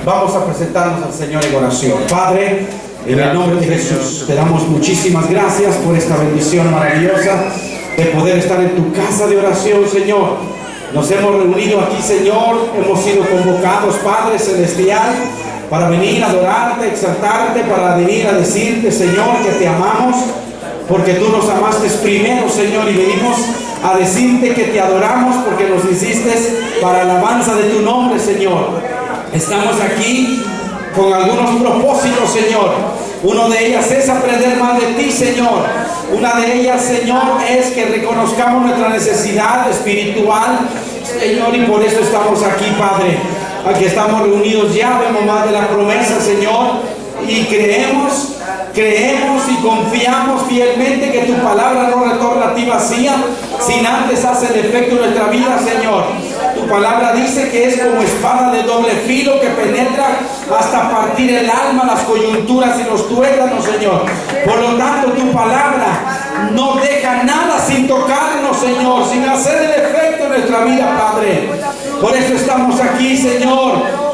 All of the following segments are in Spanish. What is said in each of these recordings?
Vamos a presentarnos al Señor en oración. Padre, en el nombre de Jesús, te damos muchísimas gracias por esta bendición maravillosa de poder estar en tu casa de oración, Señor. Nos hemos reunido aquí, Señor, hemos sido convocados, Padre Celestial, para venir a adorarte, exaltarte, para venir a decirte, Señor, que te amamos, porque tú nos amaste primero, Señor, y venimos a decirte que te adoramos porque nos hiciste para alabanza de tu nombre, Señor. Estamos aquí con algunos propósitos, Señor. Uno de ellas es aprender más de ti, Señor. Una de ellas, Señor, es que reconozcamos nuestra necesidad espiritual, Señor, y por eso estamos aquí, Padre. Aquí estamos reunidos ya, vemos más de la promesa, Señor, y creemos y confiamos fielmente que tu palabra no retorna a ti vacía, sin antes hacer efecto en nuestra vida, Señor. Tu palabra dice que es como espada de doble filo que penetra hasta partir el alma, las coyunturas y los tuétanos, Señor. Por lo tanto, tu palabra no deja nada sin tocarnos, Señor, sin hacer el efecto en nuestra vida, Padre. Por eso estamos aquí, Señor.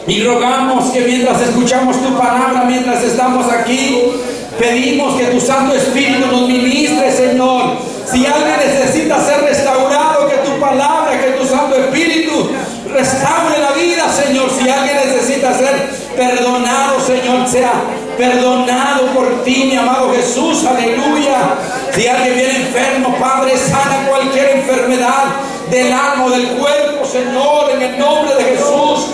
Y rogamos que mientras escuchamos tu palabra, mientras estamos aquí, pedimos que tu Santo Espíritu nos ministre, Señor. Si alguien necesita ser restaurado, que tu palabra, que tu Santo Espíritu restaure la vida, Señor. Si alguien necesita ser perdonado, Señor, sea perdonado por ti, mi amado Jesús, aleluya. Si alguien viene enfermo, Padre, sana cualquier enfermedad del alma o del cuerpo, Señor, en el nombre de Jesús.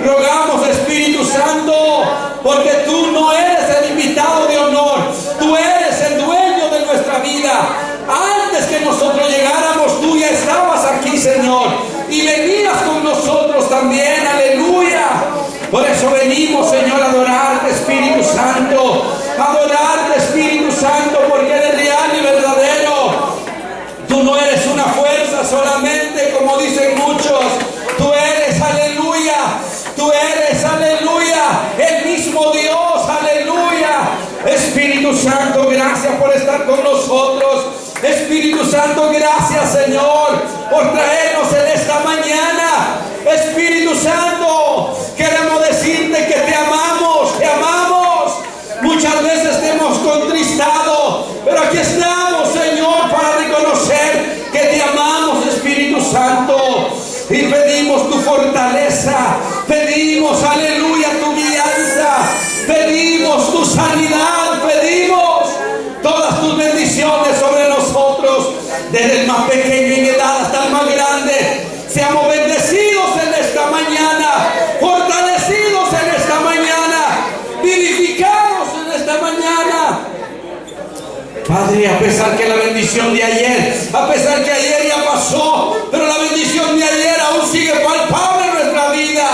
Rogamos, Espíritu Santo, porque tú no eres el invitado de honor, tú eres el dueño de nuestra vida. Antes que nosotros llegáramos, tú ya estabas aquí, Señor, y venías con nosotros también, aleluya. Por eso venimos, Señor, a adorarte, Espíritu Santo, a adorarte, Espíritu Santo, porque eres real y verdadero. Tú no eres una fuerza solamente, como dicen muchos, tú eres, aleluya. Tú eres, aleluya, el mismo Dios, aleluya. Espíritu Santo, gracias por estar con nosotros. Espíritu Santo, gracias, Señor, por traernos en esta mañana. Espíritu Santo, queremos decirte que te amamos, te amamos. Muchas veces te hemos contristado, pero aquí estamos, Señor, para reconocer que te amamos, Espíritu Santo. Y pedimos tu fortaleza, pedimos, aleluya, tu guianza, pedimos tu sanidad, pedimos todas tus bendiciones sobre nosotros, desde el más pequeño en edad hasta el más grande. Seamos bendecidos en esta mañana, fortalecidos en esta mañana, vivificados en esta mañana. Padre, a pesar que la bendición de ayer, a pesar que ayer ya pasó, pero la bendición de ayer aún sigue palpable en nuestra vida.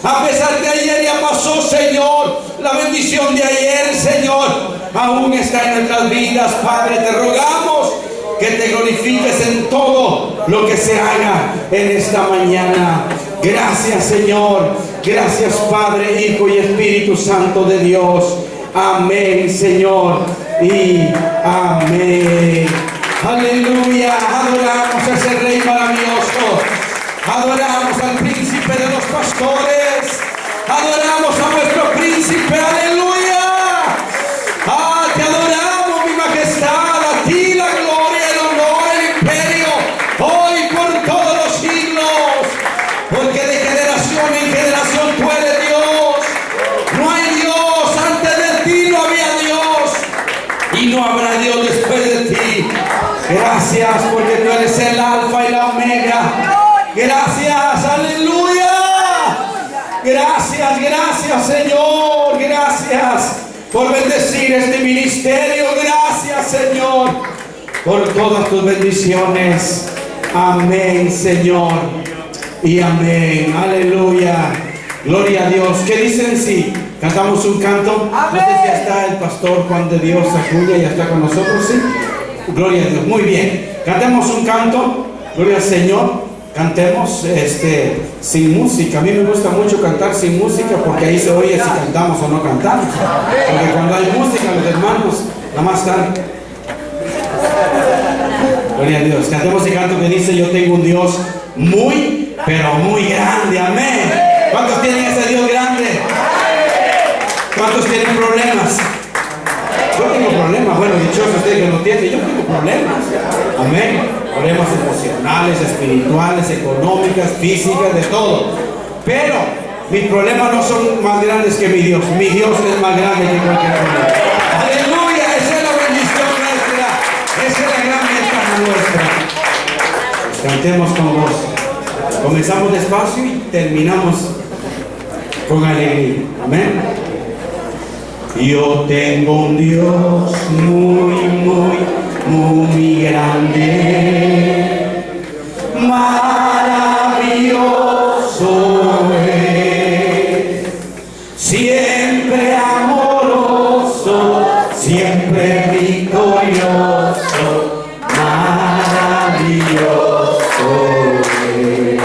A pesar que ayer ya pasó, Señor, la bendición de ayer, Señor, aún está en nuestras vidas. Padre, te rogamos que te glorifiques en todo lo que se haga en esta mañana. Gracias, Señor. Gracias, Padre, Hijo y Espíritu Santo de Dios. Amén, Señor, y amén. Aleluya. Adoramos a ese Rey maravilloso. Adoramos al Príncipe de los pastores. Adoramos a nuestro Príncipe. Aleluya. Ah, te adoramos, mi majestad. A ti la gloria, el honor, el imperio, hoy por todos los siglos. Porque de generación en generación tú eres Dios. No hay Dios, antes de ti no había Dios, y no habrá Dios después de ti. Gracias porque tú eres el alfa y la omega. Gracias, aleluya. Gracias, gracias, Señor. Gracias por bendecir este ministerio. Gracias, Señor, por todas tus bendiciones. Amén, Señor, y amén. Aleluya. Gloria a Dios. ¿Qué dicen si cantamos un canto? No sé si ya está el pastor Juan de Dios Acuña, ya está con nosotros, ¿sí? Gloria a Dios. Muy bien. Cantemos un canto. Gloria al Señor. Cantemos sin música. A mí me gusta mucho cantar sin música porque ahí se oye si cantamos o no cantamos. Porque cuando hay música, los hermanos nada más están. Gloria a Dios. Cantemos el canto que dice: yo tengo un Dios muy, pero muy grande. Amén. ¿Cuántos tienen ese Dios grande? ¿Cuántos tienen problemas? Yo tengo problemas. Bueno, dichoso usted que no tiene. Yo tengo problemas. Amén. Problemas emocionales, espirituales, económicas, físicas, de todo. Pero mis problemas no son más grandes que mi Dios. Mi Dios es más grande que cualquier problema. Aleluya. Esa es la bendición nuestra. Esa es la gran ventaja nuestra. Cantemos con gozo. Comenzamos despacio y terminamos con alegría. Amén. Yo tengo un Dios muy, muy, muy grande, maravilloso es, siempre amoroso, siempre victorioso, maravilloso es.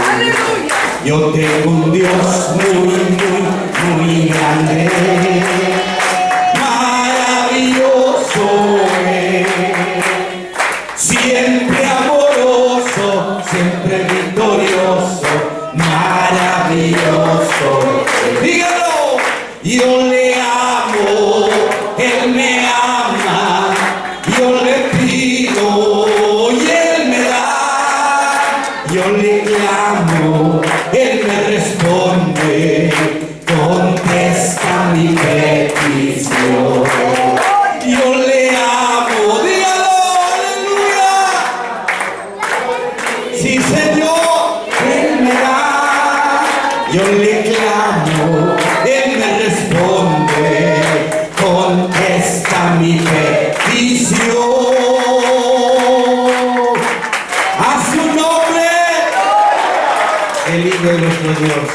Yo tengo un Dios muy, muy, muy grande, siempre amoroso, siempre victorioso, maravilloso. Dígalo, yo le amo, Él me ama, yo le pido y Él me da. Yo le llamo, Él me responde, contesta mi petición. Yo le amo, dígalo, aleluya. Sí, Señor, Él me da. Yo le clamo, Él me responde, contesta mi petición. A su nombre, el Hijo de nuestro Dios.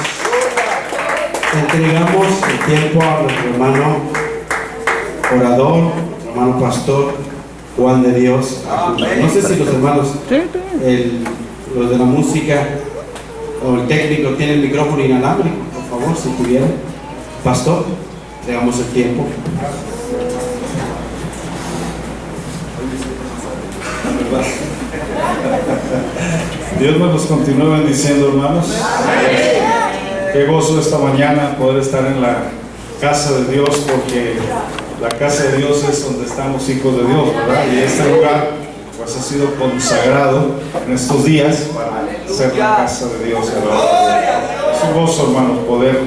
Entregamos el tiempo a nuestro hermano orador, hermano pastor Juan de Dios. No sé si los hermanos, los de la música o el técnico tienen micrófono inalámbrico, por favor, si tuvieran. Pastor, entregamos el tiempo. Dios nos continúe bendiciendo, hermanos. Qué gozo esta mañana poder estar en la casa de Dios, porque la casa de Dios es donde estamos hijos de Dios, ¿verdad? Y este lugar pues ha sido consagrado en estos días para ser la casa de Dios, ¿verdad? Es un gozo, hermanos, poder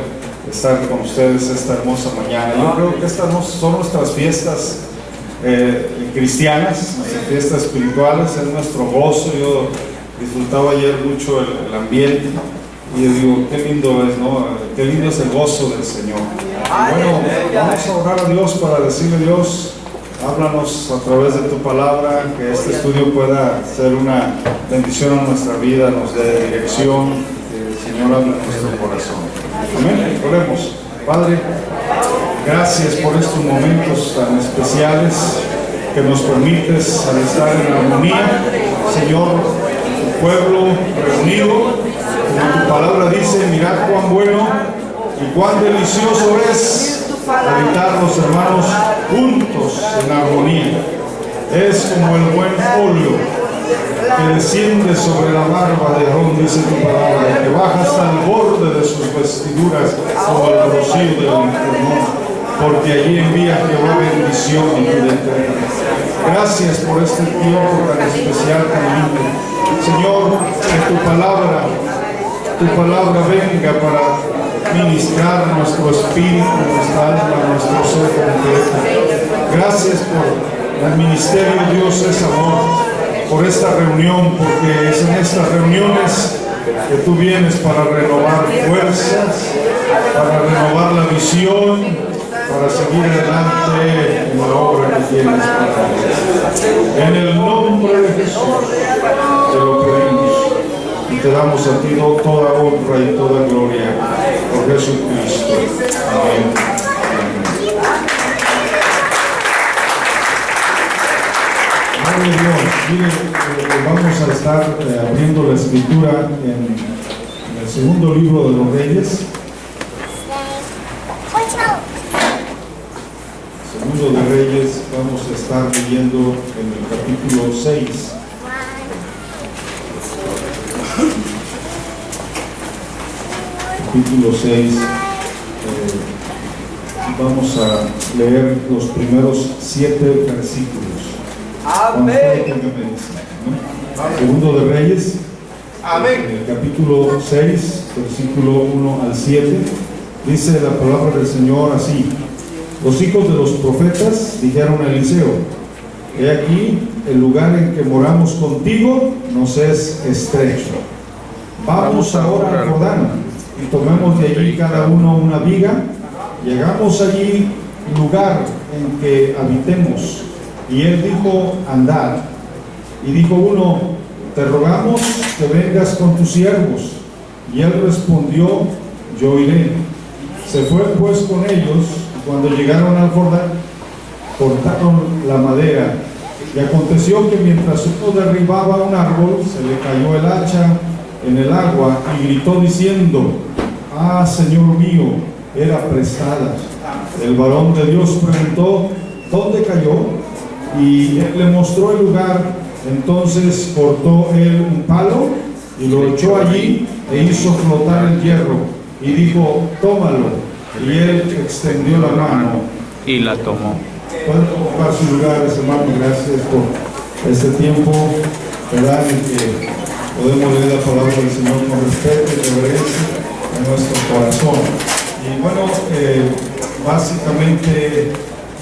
estar con ustedes esta hermosa mañana. Yo creo que estas son nuestras fiestas cristianas, nuestras fiestas espirituales, es nuestro gozo. Yo disfrutaba ayer mucho el ambiente y yo digo, qué lindo es, ¿no? Qué lindo es el gozo del Señor. Y bueno, vamos a orar a Dios para decirle: Dios, háblanos a través de tu palabra, que este estudio pueda ser una bendición a nuestra vida, nos dé dirección, que el Señor hable en nuestro corazón. Amén. Oremos. Padre, gracias por estos momentos tan especiales que nos permites estar en armonía, Señor, tu pueblo reunido, como tu palabra dice: mirad cuán bueno y cuán delicioso es habitar los hermanos juntos en armonía. Es como el buen óleo que desciende sobre la barba de Aarón, dice tu palabra, que baja hasta el borde de sus vestiduras como el rocío del infierno, porque allí envía Jehová bendición y vida eterna. Gracias por este tiempo tan especial, tan lindo. Señor, que tu palabra venga para ministrar nuestro espíritu, nuestra alma, nuestro ser completo. Gracias por el ministerio. Dios es amor, por esta reunión, porque es en estas reuniones que tú vienes para renovar fuerzas, para renovar la visión, para seguir adelante en la obra que tienes para nosotros. En el nombre de Jesús te lo pedimos y te damos a ti toda honra y toda gloria por Jesucristo. Amén. Amén. Dios, mire, vamos a estar abriendo la escritura en el segundo libro de los Reyes. Segundo de Reyes, vamos a estar leyendo en el capítulo 6. capítulo 6. Vamos a leer los primeros 7 versículos. Amén. Segundo de Reyes, Amén. capítulo 6, versículo 1 al 7. Dice la palabra del Señor así: los hijos de los profetas dijeron a Eliseo: he aquí, el lugar en que moramos contigo nos es estrecho. Vamos ahora al Jordán y tomemos de allí cada uno una viga. Llegamos allí, lugar en que habitemos. Y él dijo: andad. Y dijo uno: te rogamos que vengas con tus siervos. Y él respondió: yo iré. Se fue pues con ellos, y cuando llegaron al Jordán, cortaron la madera. Y aconteció que mientras uno derribaba un árbol, se le cayó el hacha en el agua, y gritó diciendo: ah, Señor mío, era prestada. El varón de Dios preguntó: ¿dónde cayó? Y él le mostró el lugar. Entonces cortó él un palo y lo echó allí e hizo flotar el hierro, y dijo: tómalo. Y él extendió la mano y la tomó. Pueden ocupar sus lugares, hermano. Gracias por este tiempo, ¿verdad?, en que podemos leer la palabra del Señor con respeto y reverencia en nuestro corazón. Y bueno, básicamente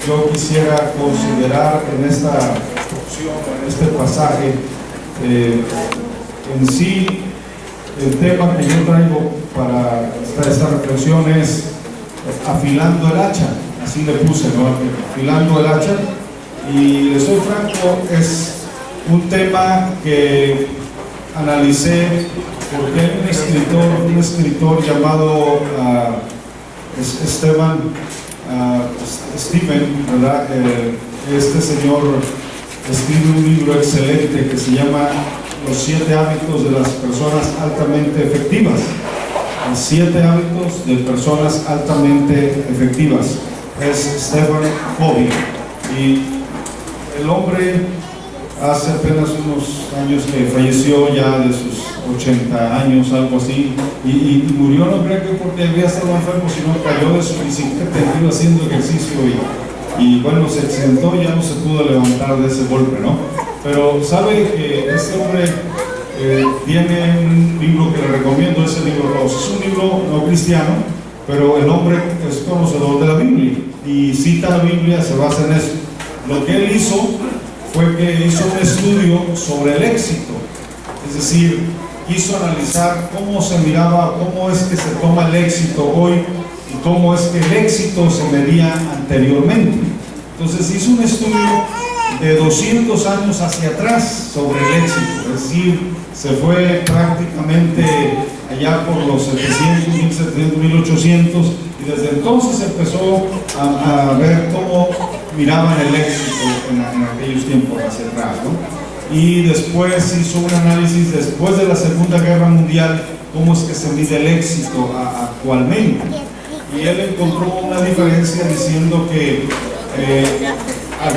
yo quisiera considerar en esta porción, en este pasaje, en sí, el tema que yo traigo para esta reflexión es afilando el hacha. Así le puse, ¿no? Afilando el hacha. Y les soy franco, es un tema que analicé porque hay un escritor llamado Stephen, ¿verdad? Este señor escribe un libro excelente que se llama Los 7 hábitos de las personas altamente efectivas. 7 hábitos de personas altamente efectivas. Es Stephen Covey. Y el hombre hace apenas unos años que falleció, ya de sus 80 años, algo así, y murió, no creo que porque había estado enfermo, sino cayó de su bicicleta, iba haciendo ejercicio y bueno, se accidentó y ya no se pudo levantar de ese golpe, ¿no? Pero sabe que este hombre tiene un libro que le recomiendo, ese libro es un libro no cristiano, pero el hombre es conocedor de la Biblia y cita la Biblia, se basa en eso. Lo que él hizo fue que hizo un estudio sobre el éxito, es decir, quiso analizar cómo se miraba, cómo es que se toma el éxito hoy y cómo es que el éxito se medía anteriormente. Entonces hizo un estudio de 200 años hacia atrás sobre el éxito, es decir, se fue prácticamente allá por los 700, 1700, 1800, y desde entonces empezó a ver cómo miraban el éxito en aquellos tiempos hacia atrás, ¿no? Y después hizo un análisis, después de la Segunda Guerra Mundial, cómo es que se mide el éxito actualmente. Y él encontró una diferencia diciendo que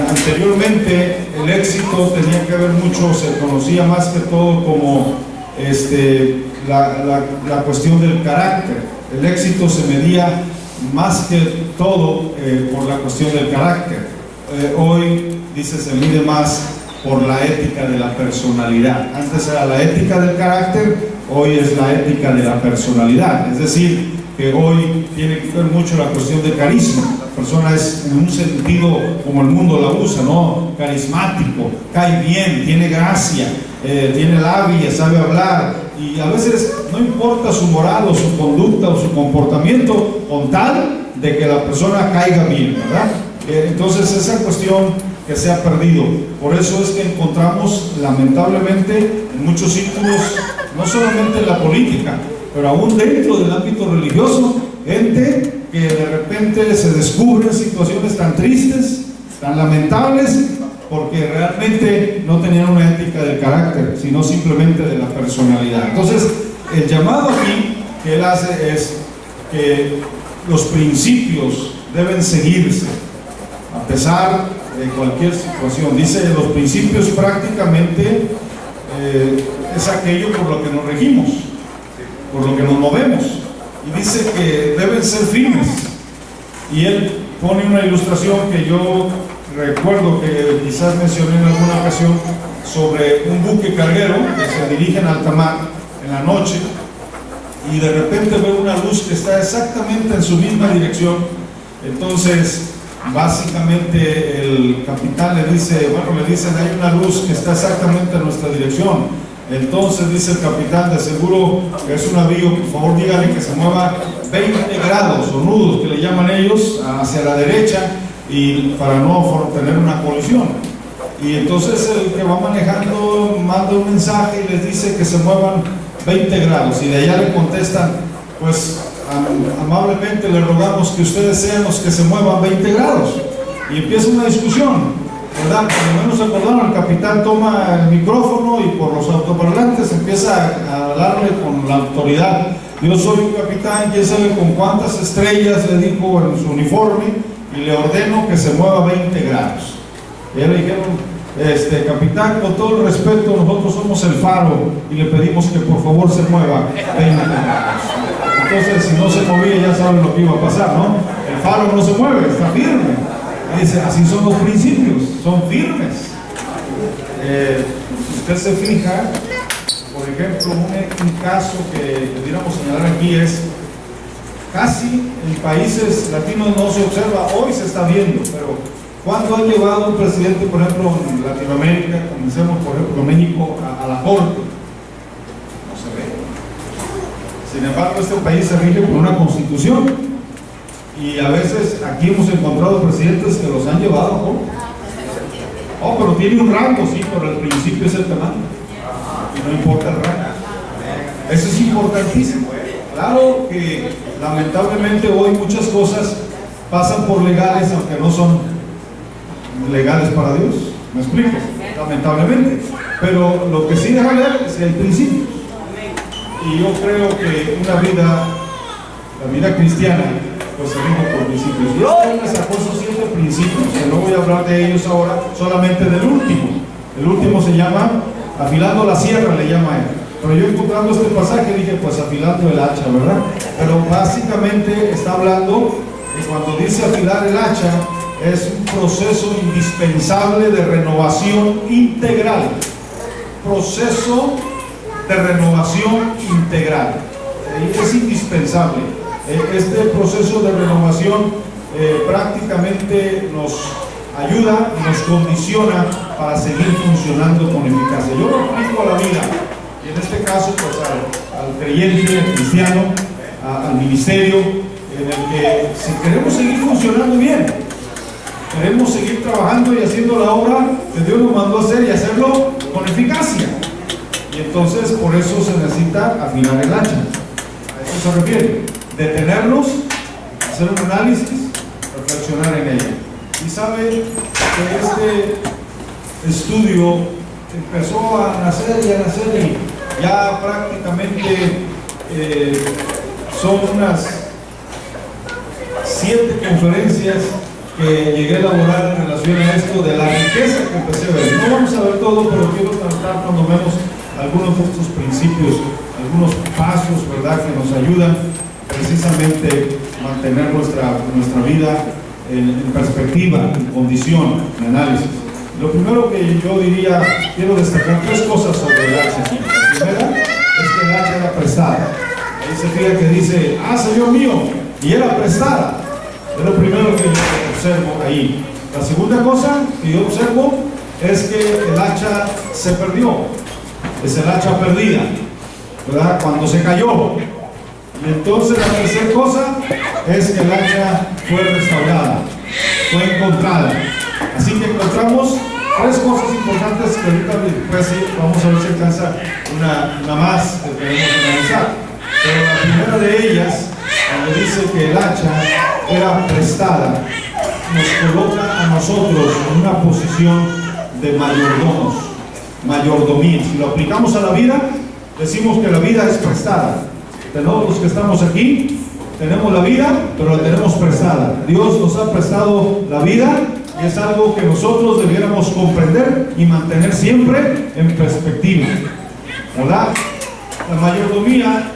anteriormente el éxito tenía que ver mucho, se conocía más que todo como la cuestión del carácter. El éxito se medía más que todo por la cuestión del carácter. Hoy, dice, se mide más por la ética de la personalidad. Antes era la ética del carácter, hoy es la ética de la personalidad. Es decir, que hoy tiene que ver mucho la cuestión de carisma. La persona es, en un sentido como el mundo la usa, ¿no? Carismático, cae bien, tiene gracia, tiene labia, sabe hablar, y a veces no importa su moral o su conducta o su comportamiento, con tal de que la persona caiga bien, ¿verdad? Entonces esa cuestión que se ha perdido. Por eso es que encontramos lamentablemente en muchos círculos, no solamente en la política, pero aún dentro del ámbito religioso, gente que de repente se descubren situaciones tan tristes, tan lamentables, porque realmente no tenían una ética del carácter, sino simplemente de la personalidad. Entonces, el llamado aquí que él hace es que los principios deben seguirse, a pesar de cualquier situación. Dice, los principios prácticamente es aquello por lo que nos regimos, por lo que nos movemos. y dice que deben ser firmes. Y él pone una ilustración que yo recuerdo que quizás mencioné en alguna ocasión sobre un buque carguero que se dirige en alta mar en la noche y de repente ve una luz que está exactamente en su misma dirección. Entonces básicamente el capitán le dice, bueno, le dicen hay una luz que está exactamente en nuestra dirección. Entonces dice el capitán, de seguro que es un navío, por favor dígale que se mueva 20 grados o nudos que le llaman ellos hacia la derecha y para no tener una colisión. Y entonces el que va manejando manda un mensaje y les dice que se muevan 20 grados y de allá le contestan, pues amablemente le rogamos que ustedes sean los que se muevan 20 grados. Y empieza una discusión, ¿verdad? Por lo menos acordaron, el capitán toma el micrófono y por los autoparlantes empieza a hablarle con la autoridad. Yo soy un capitán, quién sabe con cuántas estrellas, le dijo en su uniforme, y le ordeno que se mueva 20 grados. Y ya le dijeron, capitán, con todo el respeto, nosotros somos el faro y le pedimos que por favor se mueva 20 grados. Entonces, si no se movía, ya saben lo que iba a pasar, ¿no? El faro no se mueve, está firme. Y dice, así son los principios, son firmes. Si usted se fija, por ejemplo, un caso que pudiéramos señalar aquí es, casi en países latinos no se observa, hoy se está viendo, pero ¿cuándo ha llevado un presidente, por ejemplo, en Latinoamérica, comencemos por ejemplo México, a la corte? No se ve. Sin embargo, este país se rige por una constitución y a veces aquí hemos encontrado presidentes que los han llevado a corte. Oh, pero tiene un rango, sí, pero el principio es el que manda y no importa el rango. Eso es importantísimo. Claro que lamentablemente hoy muchas cosas pasan por legales, aunque no son legales para Dios. ¿Me explico? Lamentablemente. Pero lo que sí deja ver es el principio. Y yo creo que la vida cristiana, pues se rige por principios. Dios me sacó esos 7 principios, que no voy a hablar de ellos ahora, solamente del último. El último se llama afilando la sierra, le llama él. Pero yo encontrando este pasaje dije, pues afilando el hacha, ¿verdad? Pero básicamente está hablando que cuando dice afilar el hacha, es un proceso indispensable de renovación integral. Proceso de renovación integral. Es indispensable. Este proceso de renovación prácticamente nos ayuda y nos condiciona para seguir funcionando con eficacia. Yo lo aplico a la vida. Y en este caso, pues al creyente, al cristiano, al ministerio, en el que si queremos seguir funcionando bien, queremos seguir trabajando y haciendo la obra que Dios nos mandó a hacer y hacerlo con eficacia. Y entonces por eso se necesita afilar el hacha. A eso se refiere. Detenernos, hacer un análisis, reflexionar en ella. Y sabe que este estudio empezó a nacer y ya prácticamente son unas 7 conferencias que llegué a elaborar en relación a esto de la riqueza que empecé a ver. No vamos a ver todo, pero quiero tratar cuando menos algunos de estos principios, algunos pasos, ¿verdad?, que nos ayudan precisamente a mantener nuestra vida en perspectiva, en condición, en análisis. Lo primero que yo diría, quiero destacar 3 cosas sobre el hacha. La primera es que el hacha era prestada. Ahí se fija que dice, Señor mío, y era prestada. Es lo primero que yo observo ahí. La segunda cosa que yo observo es que el hacha se perdió. Es el hacha perdida, ¿verdad? Cuando se cayó. Y entonces la tercera cosa es que el hacha fue restaurada, fue encontrada. Así que encontramos 3 cosas importantes que ahorita pues sí, vamos a ver si alcanza una más que tenemos que analizar. Pero la primera de ellas, cuando dice que el hacha era prestada, nos coloca a nosotros en una posición de mayordomos, mayordomía. Si lo aplicamos a la vida, decimos que la vida es prestada. De todos los que estamos aquí, tenemos la vida, pero la tenemos prestada. Dios nos ha prestado la vida y es algo que nosotros debiéramos comprender y mantener siempre en perspectiva, ¿verdad? La mayordomía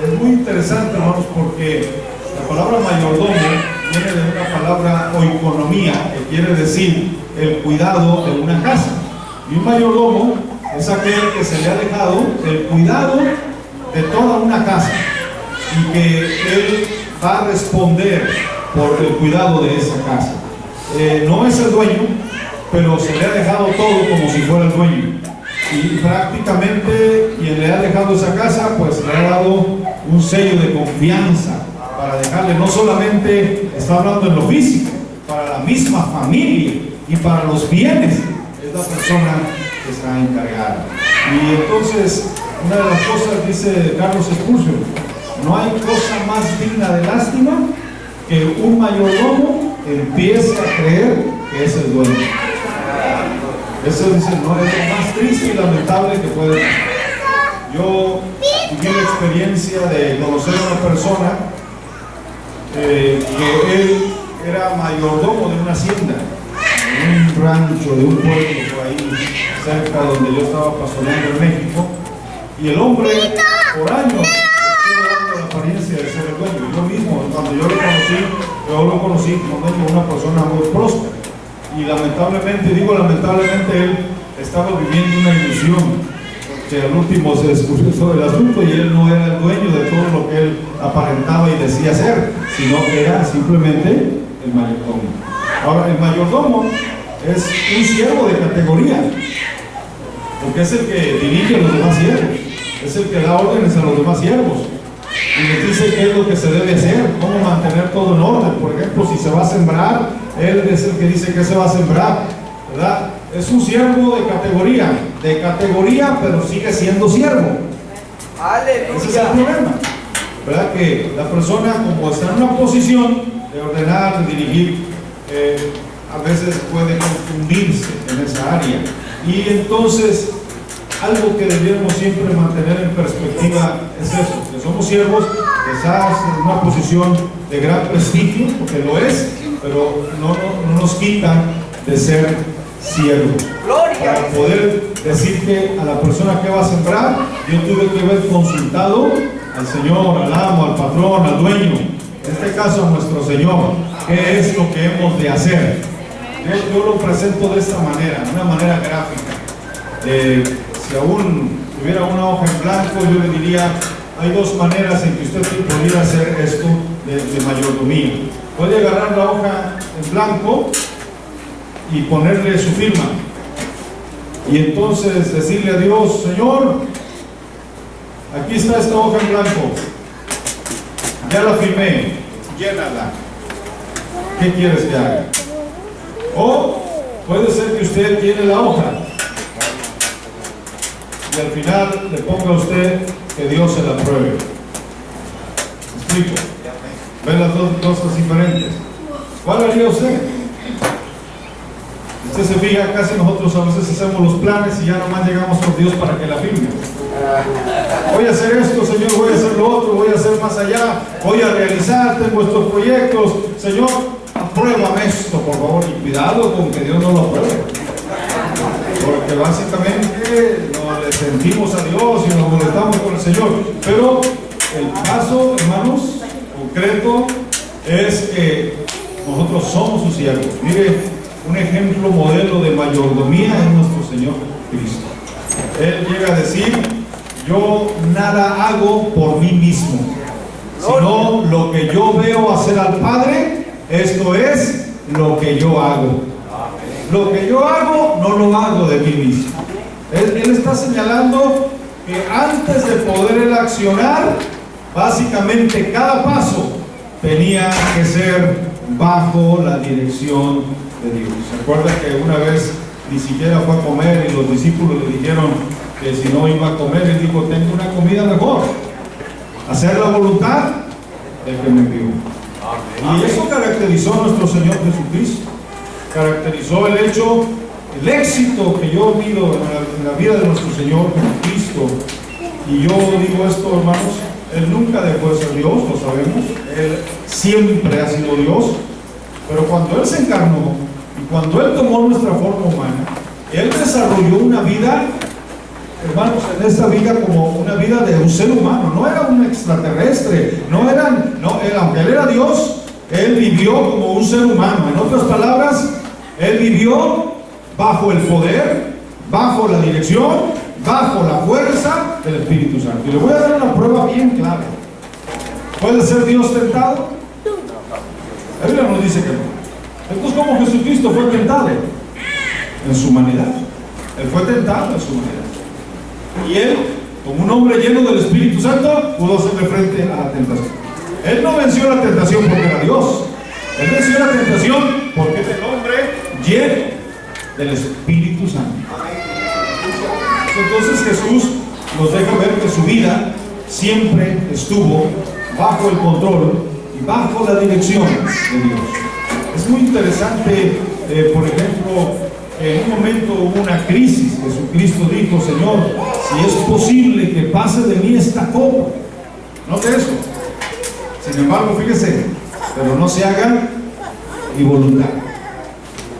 es muy interesante, hermanos, porque la palabra mayordomo viene de una palabra oikonomía, que quiere decir el cuidado de una casa. Y un mayordomo es aquel que se le ha dejado el cuidado de toda una casa y que él va a responder por el cuidado de esa casa. No es el dueño, pero se le ha dejado todo como si fuera el dueño. Y prácticamente quien le ha dejado esa casa, pues le ha dado un sello de confianza para dejarle, no solamente está hablando en lo físico, para la misma familia y para los bienes, es la persona que está encargada. Y entonces, una de las cosas, dice Carlos Spurgeon, no hay cosa más digna de lástima que un mayordomo empiece a creer que es el dueño. Eso dice, no, es lo más triste y lamentable que puede pasar. Yo tuve la experiencia de conocer a una persona que él era mayordomo de una hacienda, de un rancho, de un pueblo por ahí cerca donde yo estaba pastoreando en México, y el hombre por años estuvo dando la apariencia de ser el dueño. Yo mismo, cuando yo lo conocí como dueño de una persona muy próspera. Y lamentablemente, él estaba viviendo una ilusión, que al último se descubrió todo el asunto y él no era el dueño de todo lo que él aparentaba y decía ser, sino que era simplemente el mayordomo. Ahora, el mayordomo es un siervo de categoría, porque es el que dirige a los demás siervos, es el que da órdenes a los demás siervos y les dice qué es lo que se debe hacer, cómo mantener todo en orden. Por ejemplo, si se va a sembrar, él es el que dice que se va a sembrar, ¿verdad? Es un siervo de categoría, pero sigue siendo siervo. Aleluya. Ese es el problema, ¿verdad? Que la persona, como está en una posición de ordenar, de dirigir, a veces puede confundirse en esa área. Y entonces, algo que debiéramos siempre mantener en perspectiva es eso, que somos siervos, quizás en una posición de gran prestigio, porque lo es, pero no nos quitan de ser siervos. Para poder decirte a la persona que va a sembrar, yo tuve que haber consultado al Señor, al amo, al patrón, al dueño, en este caso a nuestro Señor, qué es lo que hemos de hacer. Yo lo presento de esta manera, de una manera gráfica. Si aún tuviera una hoja en blanco, yo le diría, hay dos maneras en que usted podría hacer esto de mayordomía. Puede agarrar la hoja en blanco y ponerle su firma. Y entonces decirle a Dios, Señor, aquí está esta hoja en blanco. Ya la firmé, llénala. ¿Qué quieres que haga? O puede ser que usted tiene la hoja y al final le ponga a usted que Dios se la apruebe. ¿Me explico? ¿Ven las dos cosas diferentes? ¿Cuál haría usted? Usted se fija, casi nosotros a veces hacemos los planes y ya nomás llegamos con Dios para que la firme. Voy a hacer esto, Señor, voy a hacer lo otro, voy a hacer más allá, voy a realizar, tengo estos proyectos, Señor, apruébame esto, por favor, y cuidado con que Dios no lo apruebe. Porque básicamente nos le sentimos a Dios y nos molestamos con el Señor. Pero el caso, hermanos, concreto es que nosotros somos sus siervos. Mire, un ejemplo modelo de mayordomía es nuestro Señor Cristo. Él llega a decir, yo nada hago por mí mismo, sino lo que yo veo hacer al Padre, esto es lo que yo hago. Lo que yo hago, no lo hago de mí mismo. Él está señalando que antes de poder él accionar, básicamente cada paso tenía que ser bajo la dirección de Dios. ¿Se acuerda que una vez ni siquiera fue a comer y los discípulos le dijeron que si no iba a comer, él dijo, tengo una comida mejor, hacer la voluntad del que me envió? Y eso caracterizó a nuestro Señor Jesucristo, caracterizó el hecho, el éxito que yo mido en la vida de nuestro Señor Jesucristo. Y yo digo esto, hermanos, Él nunca dejó de ser Dios, lo sabemos, Él siempre ha sido Dios, pero cuando Él se encarnó y cuando Él tomó nuestra forma humana, Él desarrolló una vida hermanos, en esta vida como una vida de un ser humano, no era un extraterrestre, aunque él era Dios, él vivió como un ser humano. En otras palabras, él vivió bajo el poder, bajo la dirección, bajo la fuerza del Espíritu Santo. Y le voy a dar una prueba bien clara. ¿Puede ser Dios tentado? La Biblia nos dice que no. Entonces, ¿cómo Jesucristo fue tentado? En su humanidad. Él fue tentado en su humanidad. Y él, como un hombre lleno del Espíritu Santo, pudo hacerle frente a la tentación. Él no venció la tentación porque era Dios. Él venció la tentación porque es el hombre lleno del Espíritu Santo. Entonces Jesús nos deja ver que su vida siempre estuvo bajo el control y bajo la dirección de Dios. Es muy interesante, por ejemplo, en un momento hubo una crisis. Jesucristo dijo: Señor, si es posible que pase de mí esta copa. Note eso. Sin embargo, fíjese, pero no se haga mi voluntad,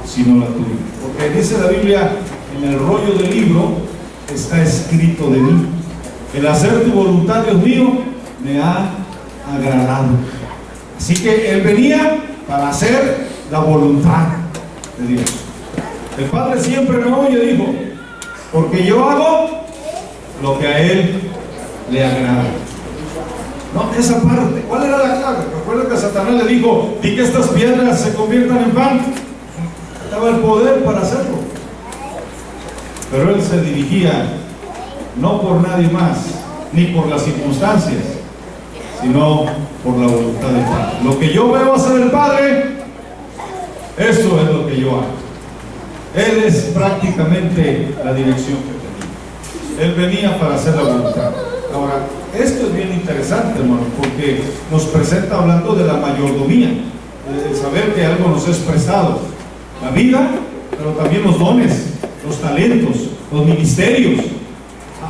sino la tuya. Porque dice la Biblia, en el rollo del libro está escrito de mí: el hacer tu voluntad, Dios mío, me ha agradado. Así que él venía para hacer la voluntad de Dios. El Padre siempre me oye, dijo, porque yo hago lo que a él le agrada. No, esa parte, ¿cuál era la clave? Recuerda que Satanás le dijo: di que estas piedras se conviertan en pan. Estaba el poder para hacerlo. Pero él se dirigía no por nadie más, ni por las circunstancias, sino por la voluntad del Padre. Lo que yo veo hacer el Padre, eso es lo que yo hago. Él es prácticamente la dirección que tenía. Él venía para hacer la voluntad. Ahora, esto es bien interesante, hermano, porque nos presenta hablando de la mayordomía, de saber que algo nos es prestado. La vida, pero también los dones, los talentos, los ministerios,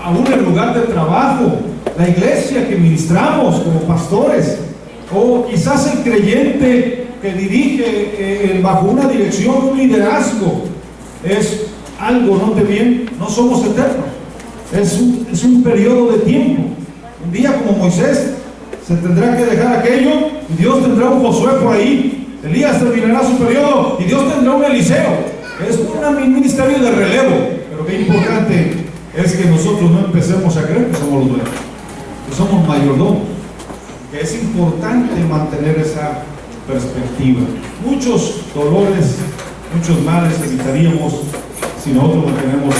aún el lugar de trabajo, la iglesia que ministramos como pastores, o quizás el creyente que dirige bajo una dirección, un liderazgo. Es algo, note bien, no somos eternos, es un periodo de tiempo. Un día como Moisés se tendrá que dejar aquello y Dios tendrá un Josué por ahí. Elías terminará su periodo y Dios tendrá un Eliseo. Es un ministerio de relevo, pero qué importante es que nosotros no empecemos a creer que somos los dueños, que somos mayordomos, que es importante mantener esa perspectiva. Muchos dolores, muchos males evitaríamos si nosotros mantenemos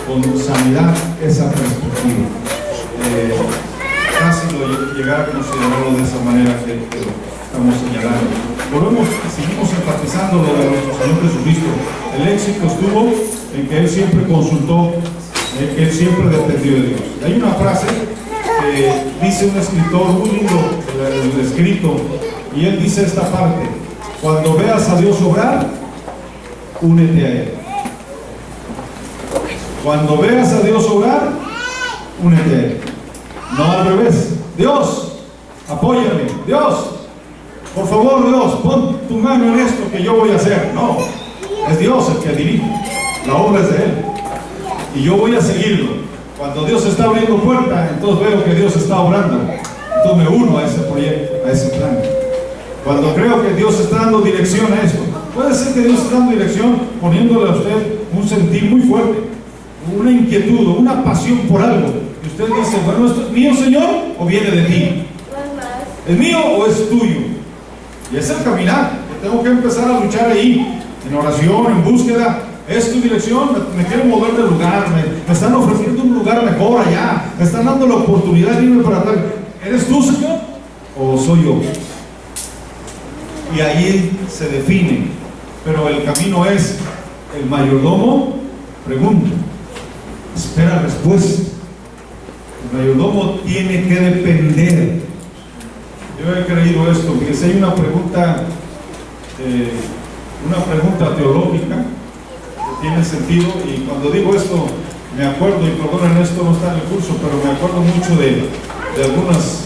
con sanidad esa perspectiva. Casi llegar a considerarlo de esa manera que estamos señalando. Volvemos y seguimos enfatizando lo de nuestro Señor Jesucristo. El éxito estuvo en que Él siempre consultó, en que Él siempre dependió de Dios. Hay una frase que dice un escritor muy lindo, el escrito, y él dice esta parte: cuando veas a Dios obrar, únete a Él. Cuando veas a Dios obrar, únete a Él. No al revés. Dios, apóyame. Dios, por favor, Dios, pon tu mano en esto que yo voy a hacer. No, es Dios el que dirige. La obra es de Él. Y yo voy a seguirlo. Cuando Dios está abriendo puertas, entonces veo que Dios está obrando. Entonces me uno a ese proyecto, a ese plan. Cuando creo que Dios está dando dirección a esto, puede ser que Dios está dando dirección poniéndole a usted un sentir muy fuerte, una inquietud, una pasión por algo. Y usted dice: bueno, ¿esto es mío, Señor, o viene de ti? ¿Es mío o es tuyo? Y es el caminar, que tengo que empezar a luchar ahí, en oración, en búsqueda. ¿Es tu dirección? Me quiero mover de lugar, me están ofreciendo un lugar mejor allá, me están dando la oportunidad de irme para atrás. ¿Eres tú, Señor, o soy yo? Y ahí se define. Pero el camino es: el mayordomo pregunta, espera respuesta. El mayordomo tiene que depender. Yo he creído esto, porque si hay una pregunta teológica que tiene sentido, y cuando digo esto me acuerdo, y perdonen, esto no está en el curso, pero me acuerdo mucho de algunas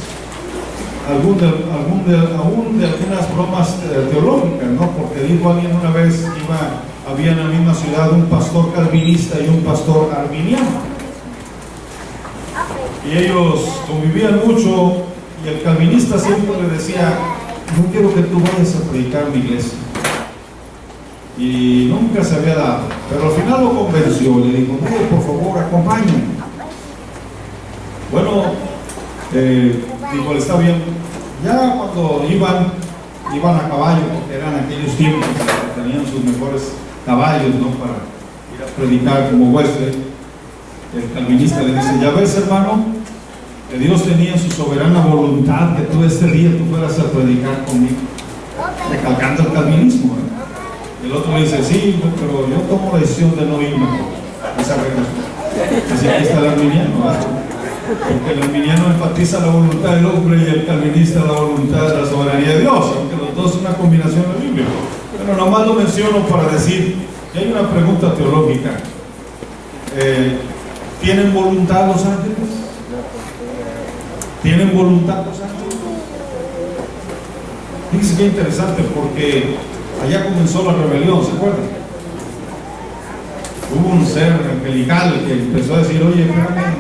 bromas teológicas, ¿no? Porque dijo alguien una vez, había en la misma ciudad un pastor calvinista y un pastor arminiano. y ellos convivían mucho, y el calvinista siempre le decía: no quiero que tú vayas a predicar en mi iglesia. Y nunca se había dado, pero al final lo convenció, le dijo: mire, por favor, acompáñame. Bueno, dijo: está bien. Ya cuando iban a caballo, porque eran aquellos tiempos que tenían sus mejores caballos, ¿no?, para ir a predicar como Wesley. El calvinista le dice: ya ves, hermano, que Dios tenía su soberana voluntad que tú este día tú fueras a predicar conmigo, recalcando el calvinismo, ¿eh? El otro le dice: sí, pero yo tomo la decisión de no irme. Esa regla. Así aquí está el arminiano, ¿verdad? Porque el arminiano enfatiza la voluntad del hombre y el calvinista la voluntad de la soberanía de Dios, aunque los dos son una combinación de la Biblia. Pero nomás lo menciono para decir que hay una pregunta teológica. ¿Tienen voluntad los ángeles? ¿Tienen voluntad los ángeles? Fíjense qué interesante, porque allá comenzó la rebelión, ¿se acuerdan? Hubo un ser angelical que empezó a decir: oye, espérame,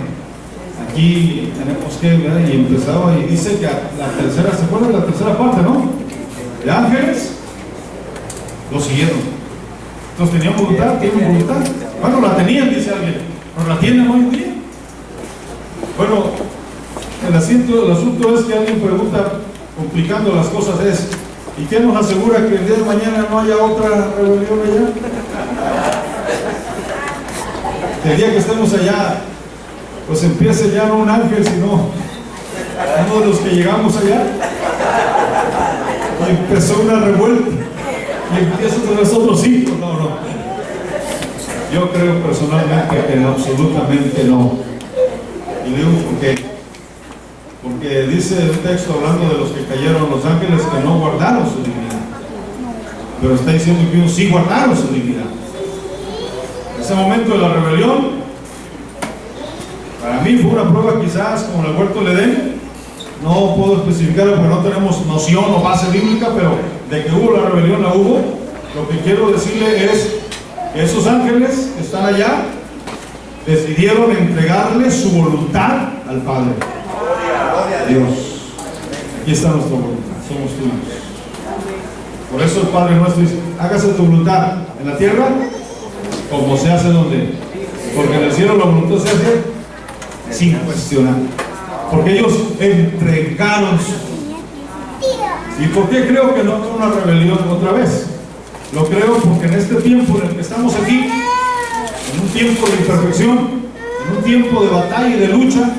aquí tenemos que ver, y empezaba, y dice que la tercera, ¿se acuerdan de la tercera parte, no? De ángeles, lo siguieron. Entonces, ¿tenían voluntad? ¿Tienen voluntad? Bueno, la tenían, dice alguien, pero la tienen hoy en día. Bueno, el asunto es que alguien pregunta, complicando las cosas, es: ¿y qué nos asegura que el día de mañana no haya otra rebelión allá? Que el día que estemos allá, pues empiece ya no un ángel, sino uno de los que llegamos allá, y empezó una revuelta, y empieza otra vez otros hijos. No. Yo creo personalmente que absolutamente no. Y digo por qué. Porque dice el texto, hablando de los que cayeron los ángeles, que no guardaron su dignidad. Pero está diciendo que ellos sí guardaron su dignidad. Ese momento de la rebelión, para mí fue una prueba, quizás como en el huerto del Edén. No puedo especificarlo porque no tenemos noción o base bíblica, pero de que hubo la rebelión, la hubo. Lo que quiero decirle es que esos ángeles que están allá decidieron entregarle su voluntad al Padre. Dios, aquí está nuestra voluntad, somos tuyos. Por eso el Padre nuestro dice: hágase tu voluntad en la tierra como se hace donde. Porque en el cielo la voluntad se hace sin cuestionar. Porque ellos entregaron su... ¿Y por qué creo que no fue una rebelión otra vez? Lo creo porque en este tiempo en el que estamos aquí, en un tiempo de imperfección, en un tiempo de batalla y de lucha,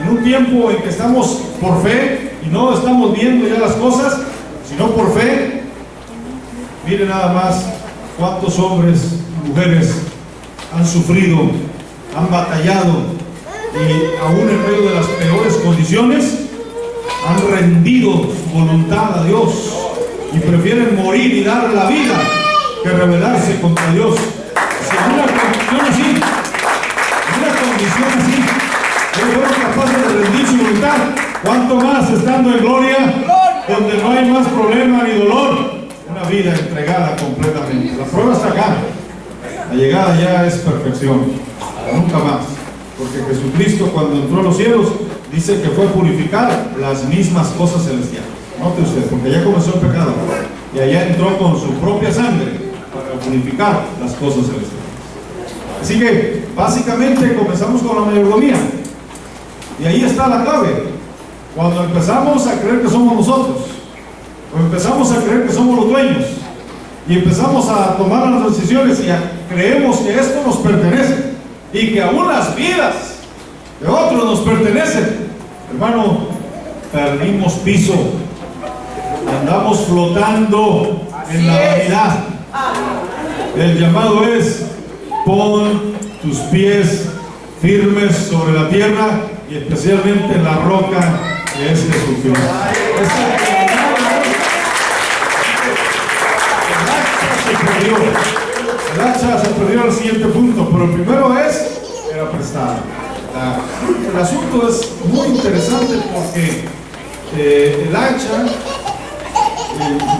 en un tiempo en que estamos por fe y no estamos viendo ya las cosas, sino por fe. Miren nada más cuántos hombres y mujeres han sufrido, han batallado, y aún en medio de las peores condiciones han rendido su voluntad a Dios y prefieren morir y dar la vida que rebelarse contra Dios. Si en una condición así ellos fueron capaces de rendir su voluntad, ¿cuánto más estando en gloria, donde no hay más problema ni dolor? Una vida entregada completamente. La prueba está acá. La llegada ya es perfección, nunca más. Porque Jesucristo, cuando entró a los cielos, dice que fue a purificar las mismas cosas celestiales. Note usted, porque ya comenzó el pecado y allá entró con su propia sangre para purificar las cosas celestiales. Así que básicamente comenzamos con la mayordomía, y ahí está la clave. Cuando empezamos a creer que somos nosotros, cuando empezamos a creer que somos los dueños y empezamos a tomar las decisiones y creemos que esto nos pertenece y que aún las vidas de otros nos pertenecen, hermano, perdimos piso, andamos flotando en la vanidad. El llamado es: pon tus pies firmes sobre la tierra y especialmente en la roca que es Jesucristo. El hacha se perdió al siguiente punto, pero el primero era prestada. El asunto es muy interesante porque el hacha,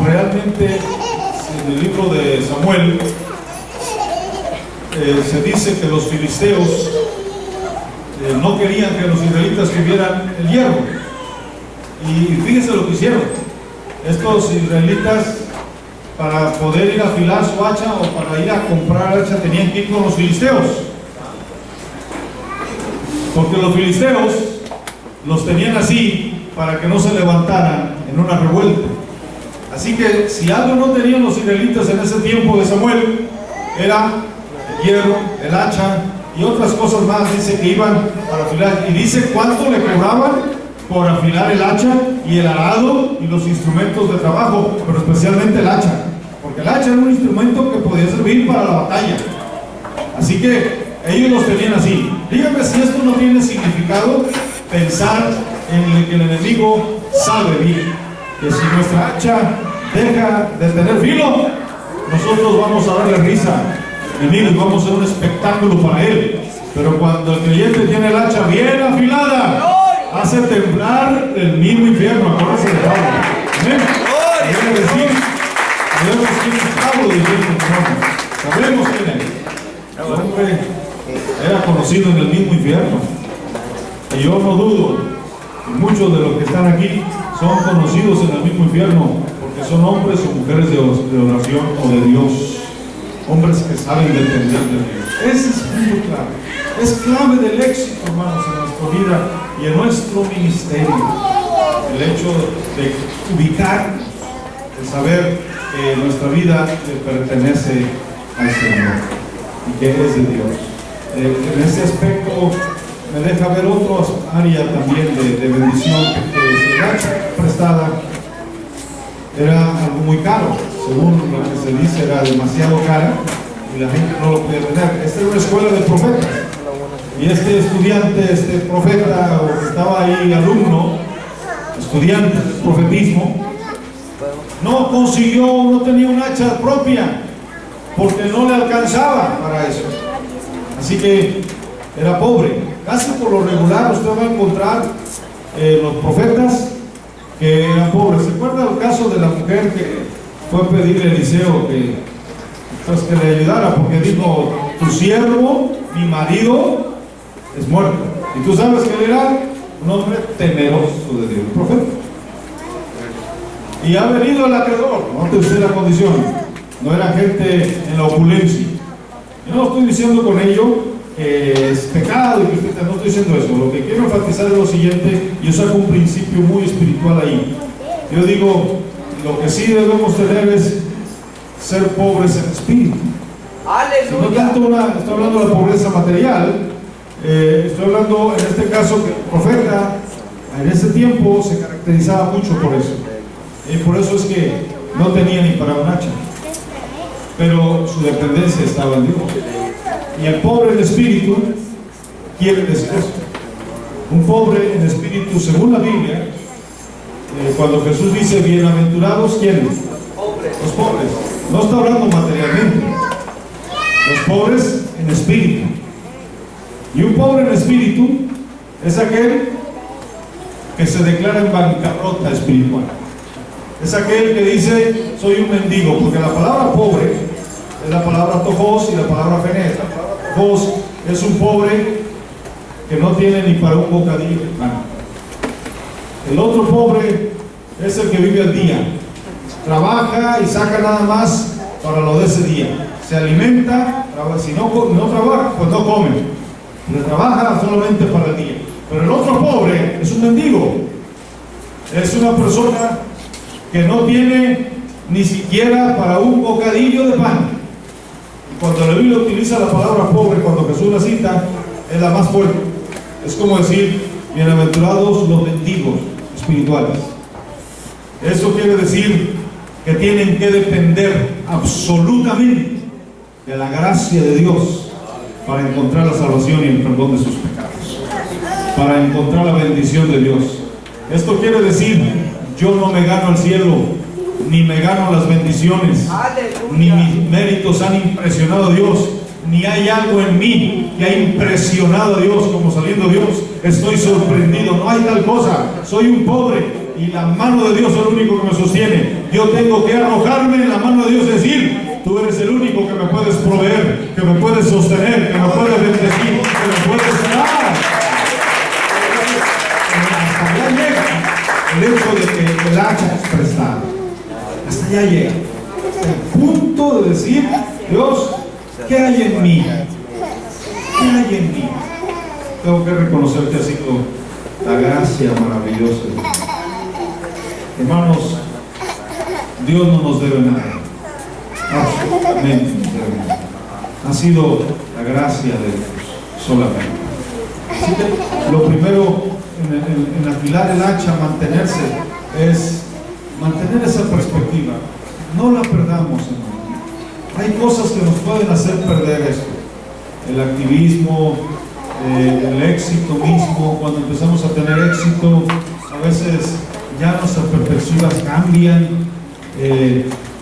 realmente en el libro de Samuel se dice que los filisteos no querían que los israelitas tuvieran el hierro. Y fíjense lo que hicieron. Estos israelitas, para poder ir a afilar su hacha o para ir a comprar hacha, tenían que ir con los filisteos. Porque los filisteos los tenían así para que no se levantaran en una revuelta. Así que si algo no tenían los israelitas en ese tiempo de Samuel, era el hierro, el hacha y otras cosas más. Dice que iban para afilar. Y dice cuánto le cobraban por afilar el hacha y el arado y los instrumentos de trabajo, pero especialmente el hacha, porque el hacha era un instrumento que podía servir para la batalla. Así que ellos los tenían así. Dígame si esto no tiene significado, pensar en que el enemigo sabe bien que si nuestra hacha deja de tener filo, nosotros vamos a darle risa al enemigo y vamos a hacer un espectáculo para él. Pero cuando el creyente tiene el hacha bien afilada, hace temblar el mismo infierno. Acuérdense de Pablo. Amén. Quiere decir, sabemos quién es Pablo, diciendo, sabemos quién es. El hombre era conocido en el mismo infierno. Y yo no dudo, y muchos de los que están aquí son conocidos en el mismo infierno, porque son hombres o mujeres de oración o de Dios. Hombres que saben depender de Dios. Ese es muy clave. Es clave del éxito, hermanos, en nuestra vida y en nuestro ministerio. El hecho de ubicarnos, de saber que nuestra vida le pertenece al Señor y que es de Dios. En ese aspecto me deja ver otra área también de bendición, que la hacha prestada era algo muy caro, según lo que se dice, era demasiado cara y la gente no lo podía tener. Esta era una escuela de profetas. Y este estudiante, este profeta, o que estaba ahí, alumno, estudiante de profetismo, no consiguió, no tenía un hacha propia, porque no le alcanzaba para eso. Así que era pobre. Casi por lo regular usted va a encontrar los profetas que eran pobres. ¿Se acuerda el caso de la mujer que fue a pedirle a Eliseo que le ayudara? Porque dijo, tu siervo, mi marido, es muerto. Y tú sabes que él era un hombre temeroso de Dios, un profeta. Y ha venido el acreedor. Note usted la condición. No era gente en la opulencia. Yo no estoy diciendo con ello que es pecado y que no estoy diciendo eso. Lo que quiero enfatizar es lo siguiente. Yo saco un principio muy espiritual ahí. Yo digo, lo que sí debemos tener es ser pobres en espíritu. No tanto estoy hablando de la pobreza material. Estoy hablando en este caso que el profeta en ese tiempo se caracterizaba mucho por eso. Y por eso es que no tenía ni para un hacha, pero su dependencia estaba en Dios. Y el pobre en espíritu quiere decir eso. Un pobre en espíritu, según la Biblia, cuando Jesús dice bienaventurados, ¿quiénes? Los pobres. No está hablando materialmente. Los pobres en espíritu. Y un pobre en espíritu es aquel que se declara en bancarrota espiritual. Es aquel que dice, soy un mendigo, porque la palabra pobre es la palabra tojos y la palabra fenes. La palabra tojos es un pobre que no tiene ni para un bocadillo de pan. El otro pobre es el que vive al día. Trabaja y saca nada más para lo de ese día. Se alimenta, si no trabaja, pues no come. Le trabaja solamente para el día. Pero el otro pobre es un mendigo. Es una persona que no tiene ni siquiera para un bocadillo de pan. Y cuando la Biblia utiliza la palabra pobre, cuando Jesús la cita, es la más fuerte. Es como decir, bienaventurados los mendigos espirituales. Eso quiere decir que tienen que depender absolutamente de la gracia de Dios para encontrar la salvación y el perdón de sus pecados, para encontrar la bendición de Dios. Esto quiere decir, yo no me gano el cielo, ni me gano las bendiciones, ni mis méritos han impresionado a Dios, ni hay algo en mí que ha impresionado a Dios como saliendo Dios. Estoy sorprendido, no hay tal cosa, soy un pobre y la mano de Dios es lo único que me sostiene. Yo tengo que arrojarme en la mano de Dios y decir, tú eres el único que me puedes proveer, que me puedes sostener, que me puedes bendecir, que me puedes dar. ya llega. El punto de decir, Dios, ¿qué hay en mí? ¿Qué hay en mí? Tengo que reconocer que ha sido la gracia maravillosa de Dios. Hermanos, Dios no nos debe nada. Absolutamente nos debe nada. Ha sido la gracia de Dios solamente. Así que lo primero en afilar el hacha, mantenerse, es mantener esa perspectiva. No la perdamos, hermano. Hay cosas que nos pueden hacer perder esto. El activismo, el éxito mismo. Cuando empezamos a tener éxito, a veces ya nuestras perspectivas cambian.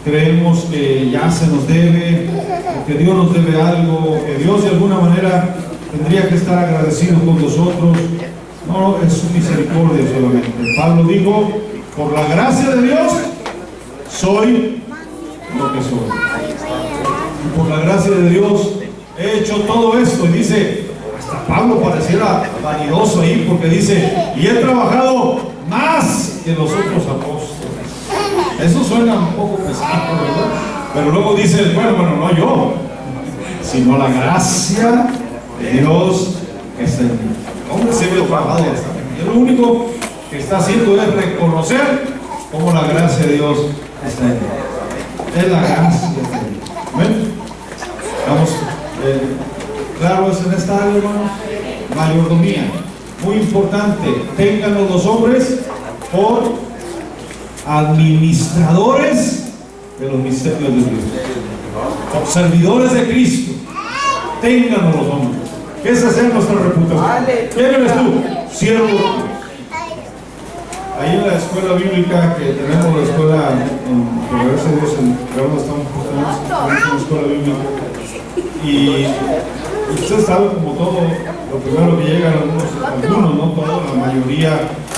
Creemos que ya se nos debe, que Dios nos debe algo, que Dios de alguna manera tendría que estar agradecido con nosotros. No, es su misericordia solamente. Pablo dijo, por la gracia de Dios soy lo que soy. Y por la gracia de Dios he hecho todo esto. Y dice, hasta Pablo pareciera vanidoso ahí, porque dice, y he trabajado más que los otros apóstoles. Eso suena un poco pesado, ¿verdad? Pero luego dice, bueno, no yo, sino la gracia de Dios que está en mí. Hombre, siempre he trabajado bastante. Y lo único que está haciendo es reconocer cómo la gracia de Dios está en mí. Es la gracia de Dios. ¿Ven? Vamos, claros en esta área, hermanos. Mayordomía, muy importante. Ténganlo los hombres por administradores de los misterios de Dios, por servidores de Cristo. Ténganlo los hombres. Que esa sea nuestra reputación. ¿Quién eres tú? Siervo de Dios. Ahí en la escuela bíblica que tenemos, la escuela, gracias a Dios, estamos en una escuela bíblica. Y usted sabe, como todo, lo primero que llegan algunos, no todos, la mayoría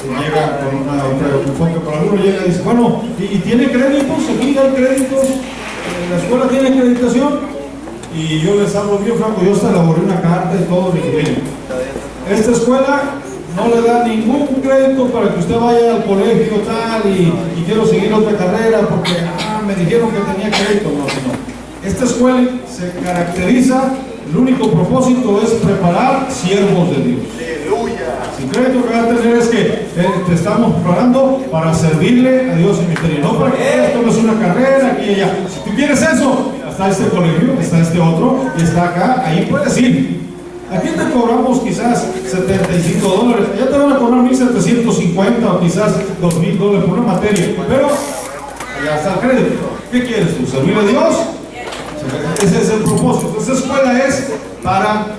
llega con un enfoque, pero algunos llega y dice, bueno, ¿y tiene créditos? ¿Aquí hay créditos? ¿La escuela tiene acreditación? Y yo les hablo bien franco, yo hasta elaboré una carta y todo, y miren, esta escuela no le da ningún crédito para que usted vaya al colegio tal y quiero seguir otra carrera porque me dijeron que tenía crédito. No. Esta escuela se caracteriza, el único propósito es preparar siervos de Dios. El crédito que va a tener es que te estamos preparando para servirle a Dios en misterio, no para que esto no es una carrera aquí y allá. Si tú quieres eso, está este colegio, está este otro, y está acá, ahí puedes ir. Aquí te cobramos quizás $75, allá te van a cobrar $1,750 o quizás $2,000 por una materia, pero allá está el crédito. ¿Qué quieres tú? ¿Servir a Dios? Ese es el propósito. Esta escuela es para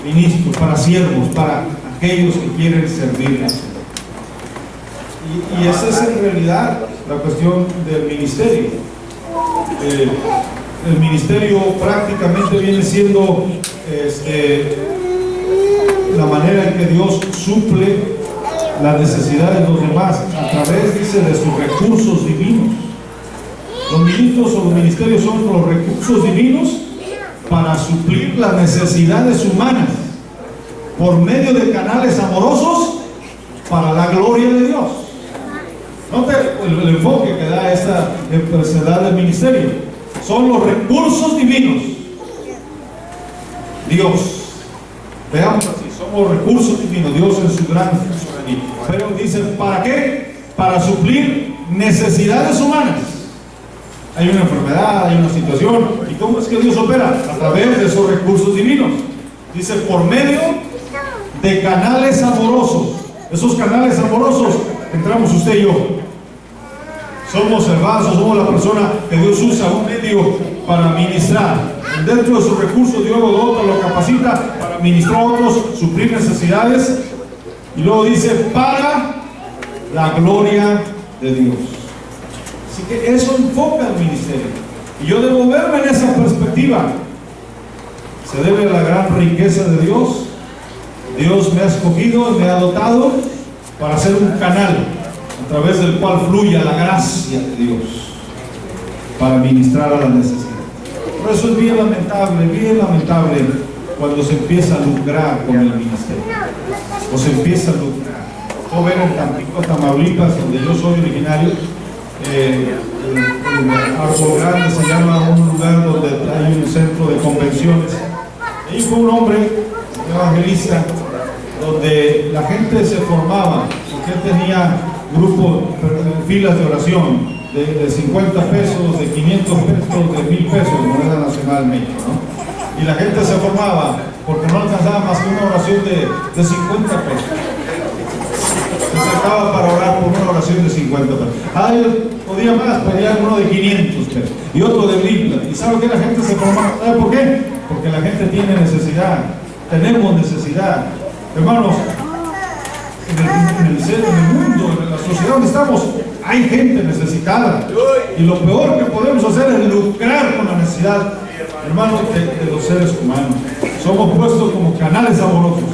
ministros, para siervos, para aquellos que quieren servir a Dios. Y esa es en realidad la cuestión del ministerio. El ministerio prácticamente viene siendo la manera en que Dios suple las necesidades de los demás a través, dice, de sus recursos divinos. Los ministros o los ministerios son los recursos divinos para suplir las necesidades humanas por medio de canales amorosos para la gloria de Dios. Note el enfoque que da esta empresa del ministerio. Son los recursos divinos. Dios, veamos así, somos recursos divinos, Dios en su gran soberanía. Pero dice, ¿para qué? Para suplir necesidades humanas. Hay una enfermedad, hay una situación, ¿y cómo es que Dios opera? A través de esos recursos divinos. Dice, por medio de canales amorosos. Esos canales amorosos, entramos usted y yo. Somos el vaso, somos la persona que Dios usa, un medio para ministrar. Dentro de sus recursos Dios lo dota, lo capacita para ministrar a otros, suplir necesidades. Y luego dice, para la gloria de Dios. Así que eso enfoca el ministerio. Y yo debo verme en esa perspectiva. Se debe a la gran riqueza de Dios. Dios me ha escogido, me ha dotado para ser un canal a través del cual fluya la gracia de Dios para ministrar a la necesidad. Por eso es bien lamentable cuando se empieza a lucrar con el ministerio, o se empieza a lucrar. Yo ver en Tampico, Tamaulipas, donde yo soy originario, Árbol Grande se llama un lugar donde hay un centro de convenciones. Ahí fue un hombre evangelista donde la gente se formaba, porque él tenía grupos, filas de oración de 50 pesos, de 500 pesos, de 1000 pesos, moneda nacional en México, ¿no? Y la gente se formaba porque no alcanzaba más que una oración de 50 pesos. Se acercaba para orar por una oración de 50 pesos. Él podía más, pedía uno de 500 pesos y otro de 1000. ¿Y sabe qué? La gente se formaba. ¿Sabe por qué? Porque la gente tiene necesidad. Tenemos necesidad. Hermanos, en el mundo, en la sociedad donde estamos, hay gente necesitada. Y lo peor que podemos hacer es lucrar con la necesidad, hermanos, de los seres humanos. Somos puestos como canales amorosos.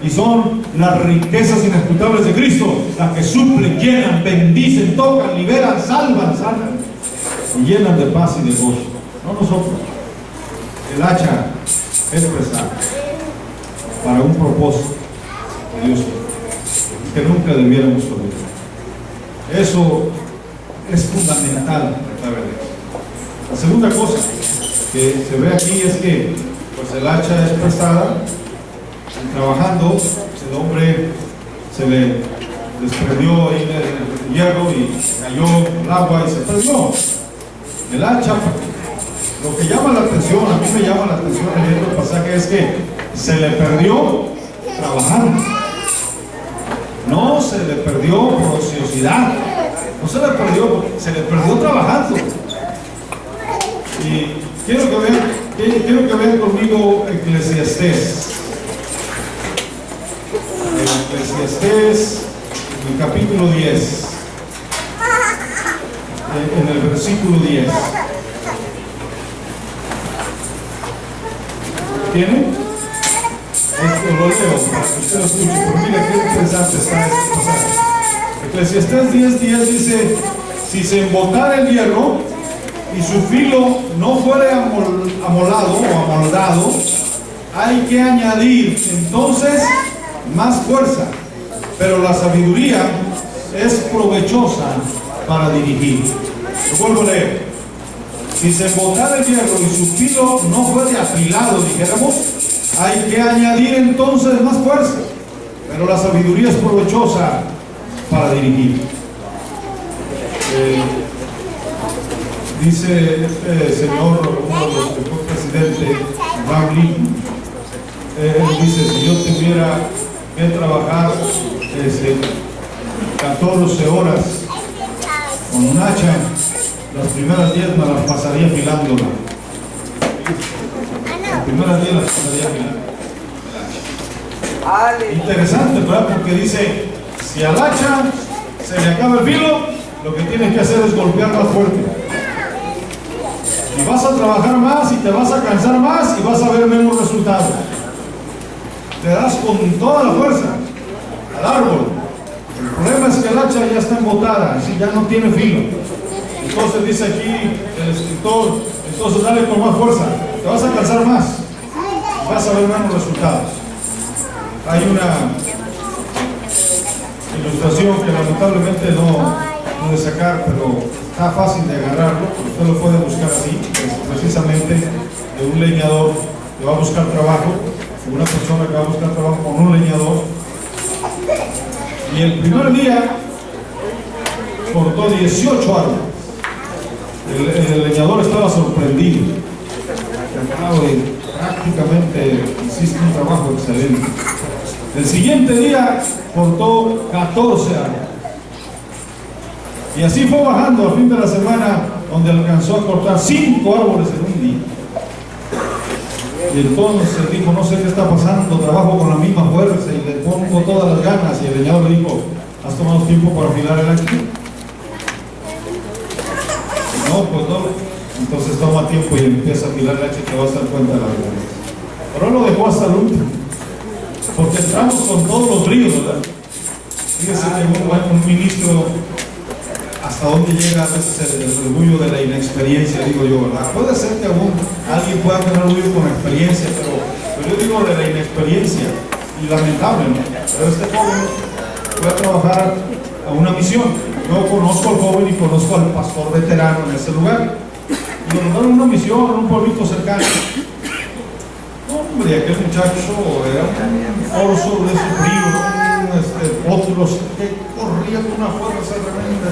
Y son las riquezas inescrutables de Cristo las que suplen, llenan, bendicen, tocan, liberan, salvan, sanan y llenan de paz y de gozo. No nosotros. El hacha es pesada para un propósito de Dios que nunca debiéramos olvidar. Eso es fundamental. La segunda cosa que se ve aquí es que pues el hacha es pesada. Trabajando, el hombre se le desprendió ahí el hierro y cayó el agua y se perdió. El hacha, lo que llama la atención, a mí me llama la atención leyendo el pasaje, es que se le perdió trabajando. No se le perdió por ociosidad, no se le perdió, se le perdió trabajando. Y quiero que vean conmigo Eclesiastés. Eclesiastés, en el capítulo 10, en el versículo 10. ¿Tiene? Esto lo leo para que usted lo escuche, pero mira qué interesante está este pasaje. Eclesiastés 10:10 dice: si se embotara el hierro y su filo no fuera amolado o amoldado, hay que añadir entonces más fuerza, pero la sabiduría es provechosa para dirigir. Lo vuelvo a leer. Si se embotara el hierro y su filo no fuere afilado, dijéramos, hay que añadir entonces más fuerza, pero la sabiduría es provechosa para dirigir. Dice este señor, uno de los que fue presidente, Abraham Lincoln, él dice: si yo tuviera que trabajar 14 horas con un hacha, las primeras 10 me las pasaría afilándola. Las primeras 10 las pasaría afilando. Interesante, ¿verdad? Porque dice: si al hacha se le acaba el filo, lo que tienes que hacer es golpear más fuerte. Y vas a trabajar más y te vas a cansar más y vas a ver menos resultados. Le das con toda la fuerza al árbol. El problema es que el hacha ya está embotada, así ya no tiene filo. Entonces dice aquí el escritor: entonces dale con más fuerza, te vas a cansar más, vas a ver menos resultados. Hay una ilustración que lamentablemente no pude sacar, pero está fácil de agarrarlo, usted lo puede buscar así, precisamente de un leñador que va a buscar trabajo, una persona que va a buscar trabajo con un leñador, y el primer día cortó 18 árboles. El leñador estaba sorprendido, prácticamente hiciste un trabajo excelente. El siguiente día cortó 14 árboles. Y así fue bajando al fin de la semana, donde alcanzó a cortar 5 árboles en un día. Y entonces dijo: no sé qué está pasando, trabajo con la misma fuerza y le pongo todas las ganas. Y el leñador le dijo: ¿has tomado tiempo para afilar el hacha? No, pues no. Entonces toma tiempo y empieza a afilar el hacha y te vas a dar cuenta de la verdad. Pero él lo dejó hasta el último, porque entramos con todos los bríos, ¿verdad? Fíjese que un ministro, hasta dónde llega a veces el orgullo de la inexperiencia, digo yo, ¿verdad? Puede ser que alguien pueda tener orgullo con experiencia, pero yo digo de la inexperiencia, y lamentable, ¿no? Pero este joven fue a trabajar a una misión. Yo conozco al joven y conozco al pastor veterano en ese lugar. Y lo mandaron a una misión en un pueblito cercano. Hombre, aquel muchacho era un orso de esos fríos, potros, que corría con una fuerza tremenda.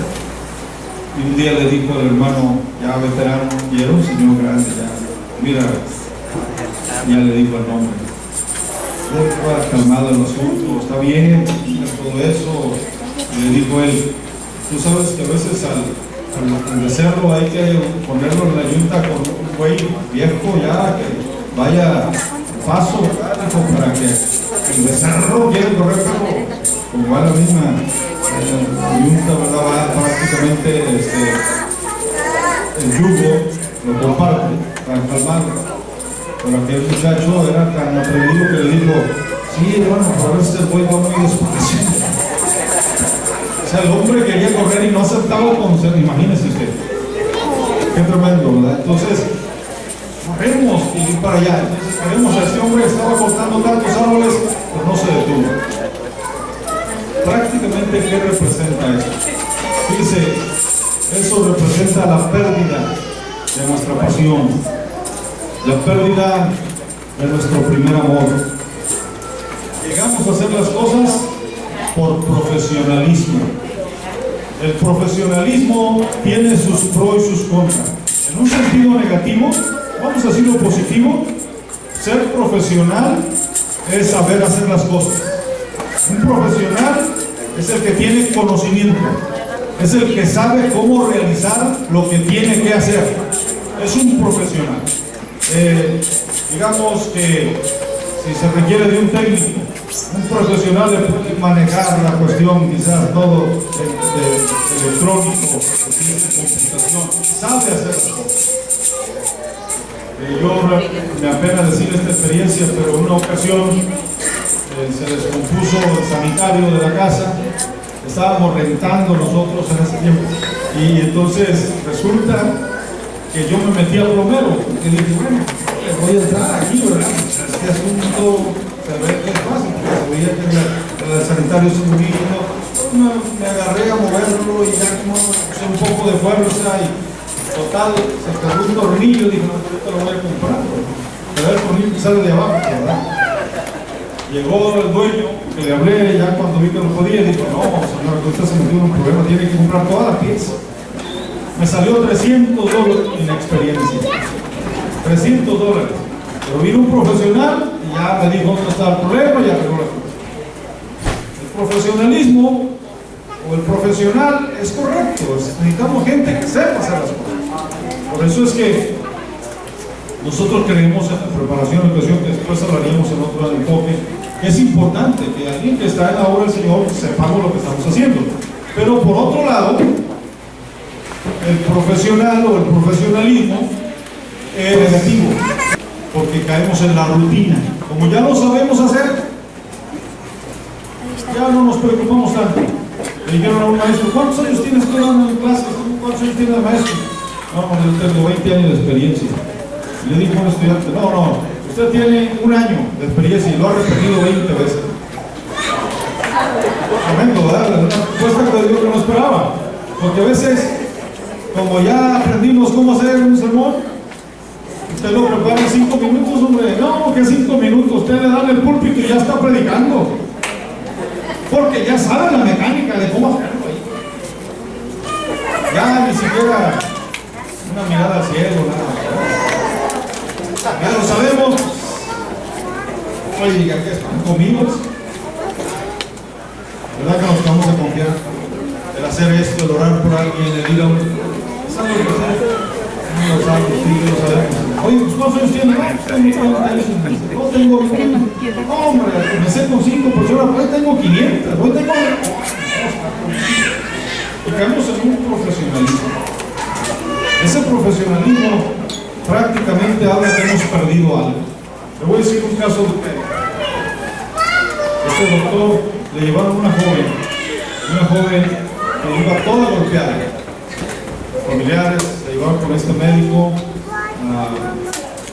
Y un día le dijo al hermano, ya veterano, y era un señor grande, ya, mira, ya le dijo el nombre. Calmado el asunto, está bien, todo eso. Y le dijo él, tú sabes que a veces al becerro hay que ponerlo en la yunta con un güey viejo ya, que vaya paso para que el becerro quiere correr, pero como va la misma yunta, ¿verdad? Va prácticamente el yugo lo comparte para calmarlo. Pero aquel muchacho era tan atrevido que le dijo, sí, bueno, pero a veces el güey va muy despacio. O sea, el hombre quería correr y no aceptaba conocer, imagínese usted. Qué tremendo, ¿verdad? Entonces, corremos y ir para allá. Entonces, queremos a este hombre que estaba cortando tantos árboles, pero no se detuvo. Prácticamente, ¿qué representa eso? Fíjese, eso representa la pérdida de nuestra pasión. La pérdida de nuestro primer amor. Llegamos a hacer las cosas por profesionalismo. El profesionalismo tiene sus pros y sus contras. En un sentido negativo, vamos a decirlo positivo, ser profesional es saber hacer las cosas. Un profesional es el que tiene conocimiento, es el que sabe cómo realizar lo que tiene que hacer. Es un profesional. Digamos que si se requiere de un técnico, un profesional le puede manejar la cuestión, quizás todo electrónico, de computación, sabe hacer las cosas. Yo me apena decir esta experiencia, pero en una ocasión se descompuso el sanitario de la casa, estábamos rentando nosotros en ese tiempo, y entonces resulta que yo me metí al plomero, y dije, bueno, voy a entrar aquí, ¿verdad? Este asunto se ve que es fácil, porque se veía que el sanitario se movía, me agarré a moverlo y ya como puse un poco de fuerza y total, se quedó un tornillo, dije, no, yo te lo voy a comprar, pero el tornillo que sale de abajo, ¿verdad? Llegó el dueño, que le hablé ya cuando vi que no podía, y dijo, no, señor, usted se metió en un problema, tiene que comprar toda la pieza. Me salió $300 en experiencia. $300. Pero vino un profesional y ya me dijo dónde estaba el problema y arregló la cosa. El profesionalismo o el profesional es correcto. Necesitamos gente que sepa hacer las cosas. Por eso es que nosotros creemos en la preparación y educación, que después hablaríamos en otro enfoque, que es importante que alguien que está en la obra del Señor sepamos lo que estamos haciendo. Pero por otro lado, el profesional o el profesionalismo es negativo, porque caemos en la rutina. Como ya lo sabemos hacer, ya no nos preocupamos tanto. Le dijeron a un maestro, ¿cuántos años tienes tú dando en clases? ¿Cuántos años tiene el maestro? No, yo tengo 20 años de experiencia. Y le dijo a un estudiante, no, usted tiene 1 año de experiencia y lo ha repetido 20 veces. Tremendo, ¿verdad? Una respuesta que yo no esperaba, porque a veces, como ya aprendimos cómo hacer un sermón, usted lo prepara en 5 minutos, hombre. No, que 5 minutos, usted le da el púlpito y ya está predicando, porque ya sabe la mecánica de cómo hacerlo ahí. Ya ni siquiera una mirada al cielo, nada. Ya lo sabemos. Oiga, ¿qué están conmigo? ¿Verdad que nos vamos a confiar? El hacer esto, el orar por alguien, el ir a un... ¿Es algo que hacer? No lo sabemos, sí, lo sabemos. Oye, pues ¿cuántos años tienes? No tengo... No, hombre, comencé con 5 personas, hoy tengo 500, hoy tengo... Y caemos en un profesionalismo. Ese profesionalismo prácticamente habla que hemos perdido algo. Le voy a decir un caso de usted. Este doctor le llevaron una joven que iba toda golpeada. Familiares le llevaron con este médico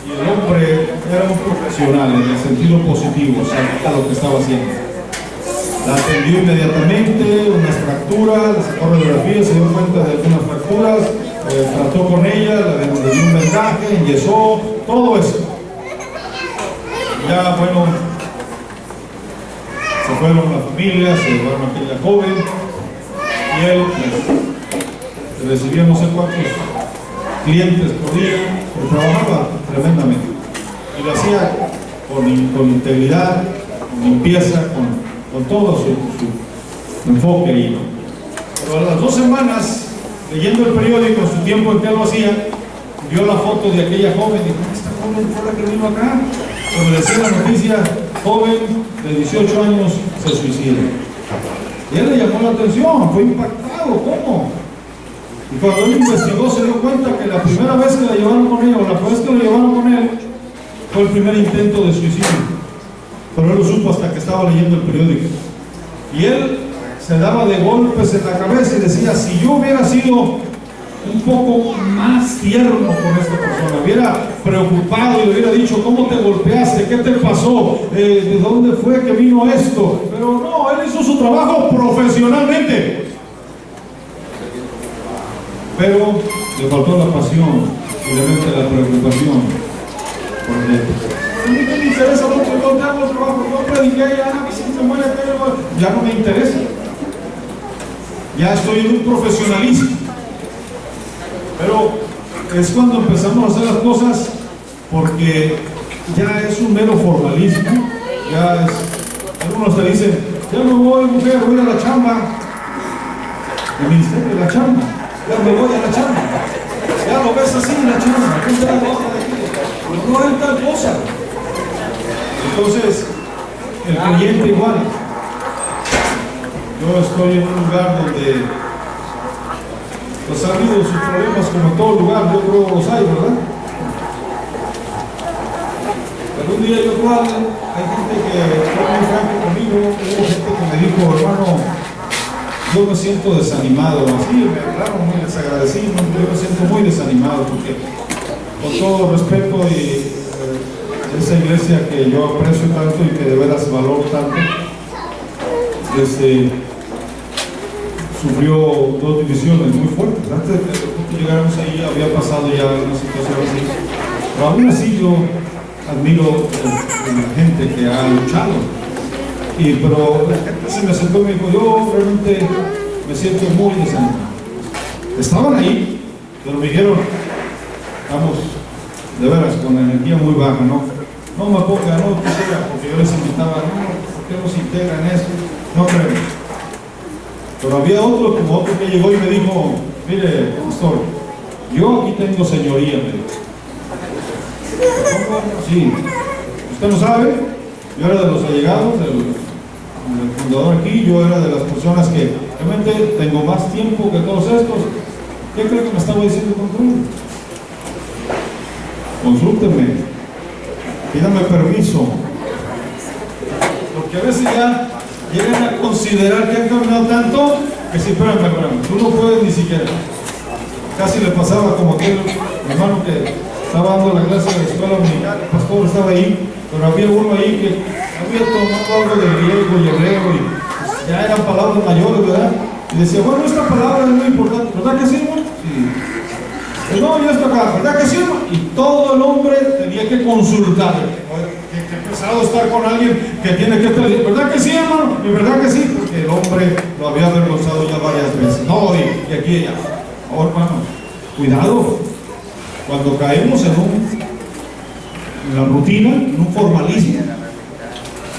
y el hombre era un profesional en el sentido positivo, sabía lo que estaba haciendo. La atendió inmediatamente, unas fracturas, sacó radiografía, se dio cuenta de algunas fracturas, trató con ella, le dio un vendaje, enyesó, todo eso. Ya, bueno, se fueron la familia, se llevaron a aquella joven, y él pues, recibía no sé cuántos clientes por día, pero trabajaba tremendamente. Y lo hacía con integridad, con limpieza, con todo su enfoque ahí, ¿no? Pero a las 2 semanas, leyendo el periódico, en su tiempo en que lo hacía, vio la foto de aquella joven y dijo: esta joven fue la que vino acá. Cuando decía la noticia, joven de 18 años se suicida. Y él le llamó la atención, fue impactado, ¿cómo? Y cuando él investigó se dio cuenta que la primera vez que la llevaron con ella, o la vez que la llevaron con él, fue el primer intento de suicidio. Pero él lo supo hasta que estaba leyendo el periódico. Y él se daba de golpes en la cabeza y decía: si yo hubiera sido un poco más tierno con esta persona, hubiera preocupado y le hubiera dicho: ¿cómo te golpeaste? ¿Qué te pasó? ¿De dónde fue que vino esto? Pero no, él hizo su trabajo profesionalmente. Pero le faltó la pasión y le la preocupación. Porque a mí que me interesa mucho, yo hago el trabajo, yo prediqué, ya si se muere aquello, ya no me interesa. Ya estoy en un profesionalismo. Pero es cuando empezamos a hacer las cosas porque ya es un mero formalismo. Ya es, algunos te dicen: ya me voy, mujer, voy a la chamba. El ministerio de la chamba. Ya me voy a la chamba. Ya lo ves así en la chamba. No hay tal cosa. Entonces, el creyente igual. Yo estoy en un lugar donde pues ha habido sus problemas como en todo lugar, yo creo que los hay, ¿verdad? Pero un día yo igual, hay gente que fue muy franco conmigo, hubo gente que me dijo: hermano, yo me siento desanimado, así me hablaron muy desagradecido, yo me siento muy desanimado porque, con todo respeto, y esa iglesia que yo aprecio tanto y que de veras valoro tanto, sufrió 2 divisiones muy fuertes. Antes de que llegáramos ahí había pasado ya una situación así, pero aún así yo admiro la gente que ha luchado. Pero la gente se me acercó y me dijo: yo realmente me siento muy desanimado. Estaban ahí, pero me dijeron: vamos, de veras, con la energía muy baja, no me ponga, no quisiera, porque yo les invitaba: no, ¿por qué no se integran esto? No creo. Pero había otro que llegó y me dijo: mire, pastor, yo aquí tengo señoría, me dijo. ¿Cómo? Sí. ¿Usted no sabe? Yo era de los allegados, del fundador aquí, yo era de las personas que realmente tengo más tiempo que todos estos. ¿Qué cree que me estaba diciendo control? Consúltenme, pídame permiso, porque a veces ya llegan a considerar que han caminado tanto que si, espérame, tú no puedes ni siquiera. Casi le pasaba como aquel hermano que estaba dando la clase de la escuela dominical, el pastor estaba ahí, pero había uno ahí que había tomado algo de griego y hebreo y pues, ya eran palabras mayores, ¿verdad? Y decía: bueno, esta palabra es muy importante, ¿verdad que sí, hermano? Sí. No, ya está acá, ¿verdad que sí, hermano? Y todo el hombre tenía que consultar. Qué pesado estar con alguien que tiene que estar diciendo: ¿verdad que sí, hermano? ¿Y verdad que sí? Porque el hombre lo había avergonzado ya varias veces. No, y aquí y allá. Oh, hermano, cuidado. Cuando caemos en la rutina, en un formalismo,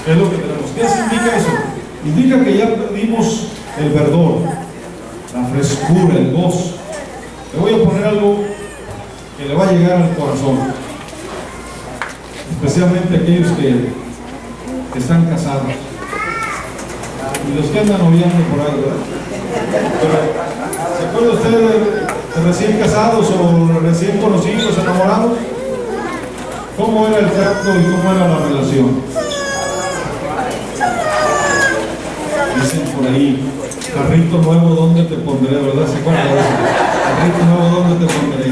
¿qué es lo que tenemos? ¿Qué significa eso? Indica que ya perdimos el verdor, la frescura, el gozo. Te voy a poner algo que le va a llegar al corazón, especialmente aquellos que están casados y los que andan noviando por ahí, ¿verdad? Pero, ¿se acuerda usted de recién casados o recién conocidos, enamorados? ¿Cómo era el trato y cómo era la relación? Dicen por ahí: carrito nuevo, ¿dónde te pondré? ¿Verdad? ¿Se acuerdan de eso? Carrito nuevo, ¿dónde te pondré?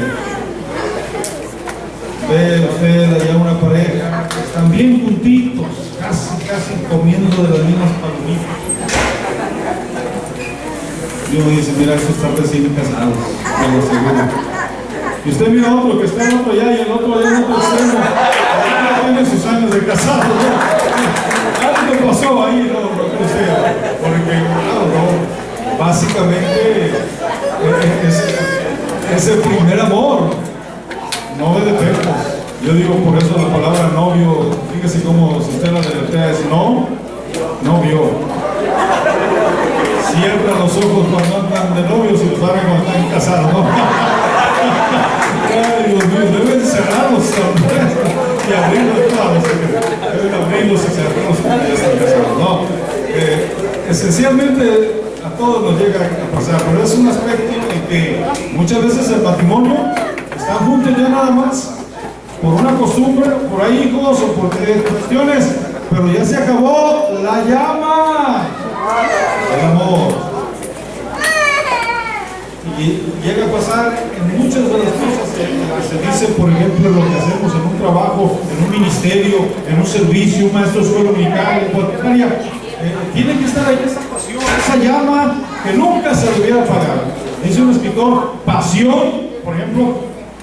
Ve usted allá una pareja, están bien juntitos, casi comiendo de las mismas palomitas. Y uno dice, mira, estos están recién casados, me lo aseguro. Y usted mira a otro que está en otro allá y el otro allá en otro extremo. Ya tiene sus años de casado, ¿no? Algo pasó ahí, no sé. Porque, claro, no, básicamente es el primer amor, no de defectos. Yo digo por eso la palabra novio, fíjese cómo si usted la deletea es novio. Cierra los ojos cuando andan de novios y los abren cuando están casados, ¿no? Ay, Dios mío, deben cerrarlos también y abrirlos, deben abrirlos y cerrarlos cuando ya están casados, ¿no? Esencialmente a todos nos llega a pasar, pero es un aspecto en que muchas veces el matrimonio están juntos ya nada más por una costumbre, por ahí hijos o por cuestiones, pero ya se acabó la llama, el amor. Y llega a pasar en muchas de las cosas que se dice, por ejemplo, lo que hacemos en un trabajo, en un ministerio, en un servicio, un maestro de escuela dominical, en cualquier área, tiene que estar ahí esa pasión, esa llama que nunca se debiera apagar. Dice un escritor, pasión, por ejemplo,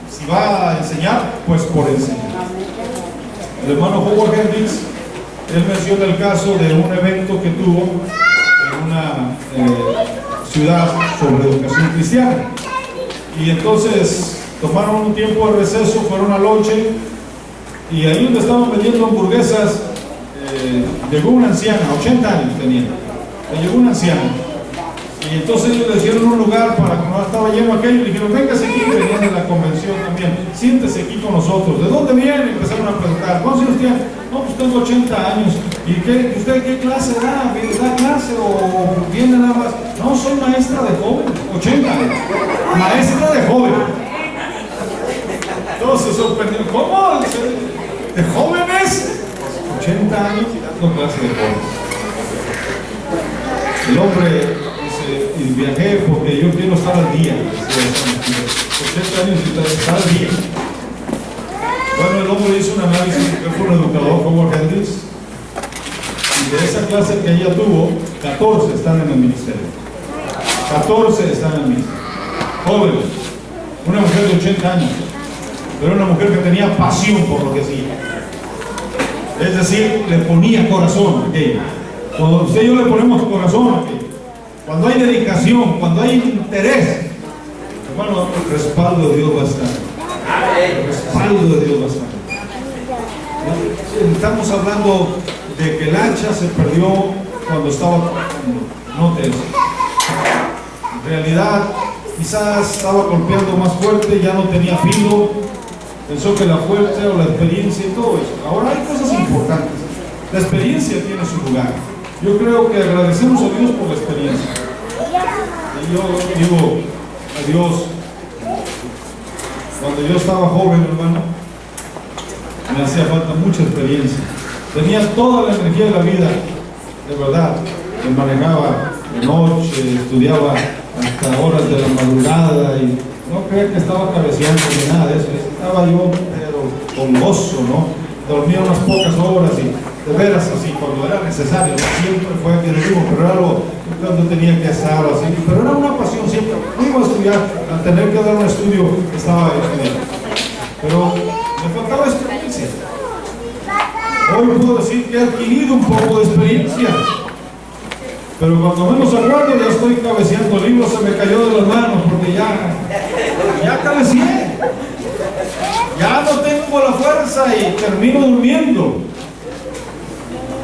si va a enseñar, pues por enseñar. El hermano Howard Hendricks, él menciona el caso de un evento que tuvo en una ciudad sobre educación cristiana. Y entonces tomaron un tiempo de receso, fueron al lonche, y ahí donde estaban vendiendo hamburguesas, llegó una anciana, 80 años tenía, llegó una anciana. Y entonces ellos le dieron un lugar para que no estaba lleno aquello, y le dijeron, véngase aquí, venían de la convención también, siéntese aquí con nosotros. ¿De dónde viene? Empezaron a preguntar, ¿cuántos años tiene? No, pues tengo 80 años. ¿Y usted qué clase da? ¿Da clase o viene nada más? No, soy maestra de joven, 80 años. Maestra de joven. Todos se sorprendieron, ¿cómo? ¿De jóvenes? 80 años y dando clase de jóvenes. El hombre y viajé porque yo quiero estar al día. 80 años y estar al día. Bueno, el hombre hizo un análisis, que fue un educador como Hendricks, y de esa clase que ella tuvo, 14 están en el ministerio. 14 están en el ministerio. Jóvenes. Una mujer de 80 años, pero una mujer que tenía pasión por lo que hacía. Es decir, le ponía corazón a aquello. Cuando usted y yo le ponemos corazón a aquello, cuando hay dedicación, cuando hay interés, hermano, el respaldo de Dios va a estar. El respaldo de Dios va a estar. Estamos hablando de que el hacha se perdió cuando estaba trabajando. Note eso. En realidad, quizás estaba golpeando más fuerte, ya no tenía filo, pensó que la fuerza o la experiencia y todo eso. Ahora hay cosas importantes. La experiencia tiene su lugar. Yo creo que agradecemos a Dios por la experiencia. Y yo digo a Dios, cuando yo estaba joven, hermano, me hacía falta mucha experiencia. Tenía toda la energía de la vida, de verdad. Me manejaba de noche, estudiaba hasta horas de la madrugada y no creía que estaba cabeceando ni nada de eso. Estaba yo, pero con gozo, ¿no? Dormía unas pocas horas y de veras así, cuando era necesario. Siempre fue que digo, pero era algo cuando tenía que estar así. Pero era una pasión siempre. No iba a estudiar, al tener que dar un estudio, estaba estudiando. Pero me faltaba experiencia. Hoy puedo decir que he adquirido un poco de experiencia. Pero cuando menos acuerdo ya estoy cabeceando, el libro se me cayó de las manos porque ya cabeceé. Ya no tengo la fuerza y termino durmiendo.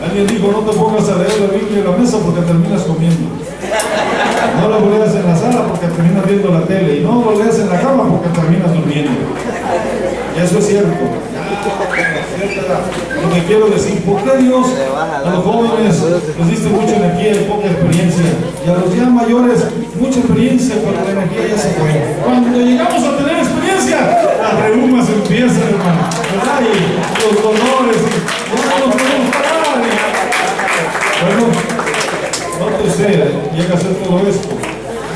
Alguien dijo, no te pongas a leer la Biblia en la mesa porque terminas comiendo. No la leas en la sala porque terminas viendo la tele. Y no lo leas en la cama porque terminas durmiendo. Y eso es cierto. Lo que quiero decir, ¿por qué Dios a los jóvenes les diste mucha energía y poca experiencia? Y a los ya mayores, mucha experiencia, pero la energía ya se fue. Cuando llegamos a tener experiencia, las reumas empiezan, hermano, ¿verdad? Y los dolores, y ya no nos podemos parar. Bueno, no te sé, llega a hacer todo esto.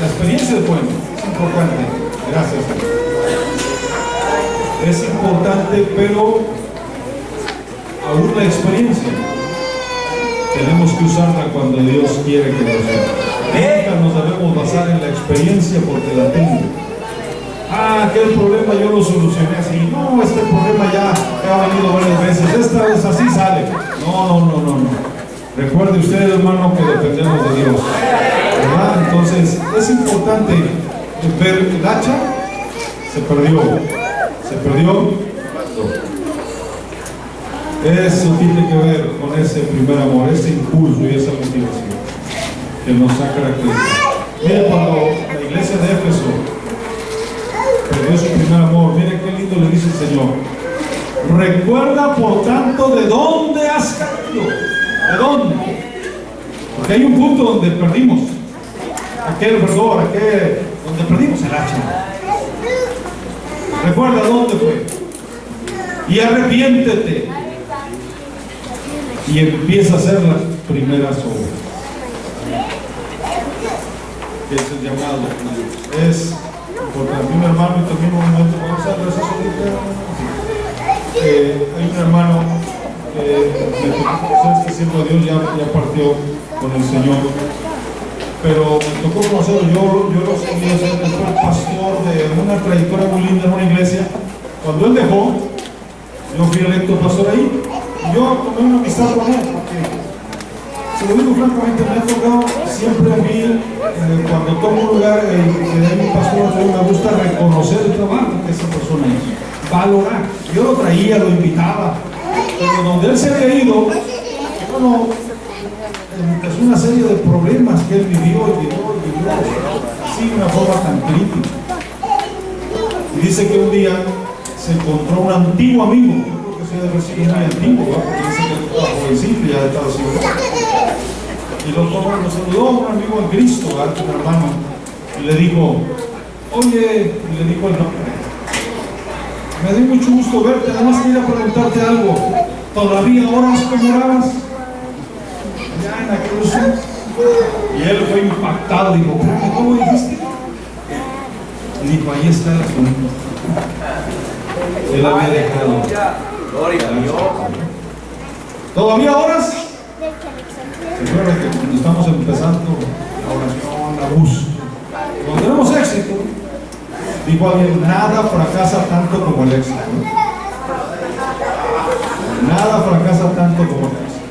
La experiencia es buena, es importante. Gracias. Es importante, pero aún la experiencia tenemos que usarla cuando Dios quiere que lo usemos. Nunca nos debemos basar en la experiencia porque la tengo. Aquel problema yo lo solucioné así. No, este problema ya ha venido varias veces. Esta vez así sale. No. Recuerde usted, hermano, que dependemos de Dios, ¿verdad? Entonces, es importante ver el hacha. Se perdió. Eso tiene que ver con ese primer amor, ese impulso y esa motivación que nos ha caracterizado. Mire, cuando la iglesia de Éfeso perdió su primer amor, mire qué lindo le dice el Señor: recuerda por tanto de dónde has caído. ¿De dónde? Porque hay un punto donde perdimos aquel verdor, donde perdimos el hacha. Recuerda dónde fue y arrepiéntete y empieza a hacer las primeras obras. Es el llamado. Es porque a mi hermano, y también un momento vamos a ver eso ahorita. Hay un hermano que siendo Dios ya partió con el Señor, pero me tocó conocerlo. Yo lo sabía, él fue el pastor de una trayectoria muy linda en una iglesia. Cuando él dejó, yo fui electo pastor ahí y yo tomé una amistad con él, porque se lo digo francamente, me ha tocado siempre a mí, cuando tomo un lugar que hay un pastor, me gusta reconocer el trabajo que esa persona hizo, valorar. Yo lo traía, lo invitaba, pero donde él se había ido, bueno, es una serie de problemas que él vivió así de una forma tan crítica. Y dice que un día se encontró un antiguo amigo, yo creo que se debe ser muy antiguo, ¿no? Porque dice que estaba jovencito y ya estaba así. Y lo saludó un amigo en Cristo, un hermano, y le dijo: oye, y le dijo el nombre: me dio mucho gusto verte, nada más quería preguntarte algo, ¿todavía oras como orabas? Ya en la cruz. Y él fue impactado, dijo: ¿cómo dijiste? Y dijo: ahí está el asunto. Él había dejado. ¿Todavía oras? Recuerda que cuando estamos empezando la oración, la búsqueda, cuando tenemos éxito, dijo alguien: nada fracasa tanto como el éxito. Nada fracasa tanto como el éxito.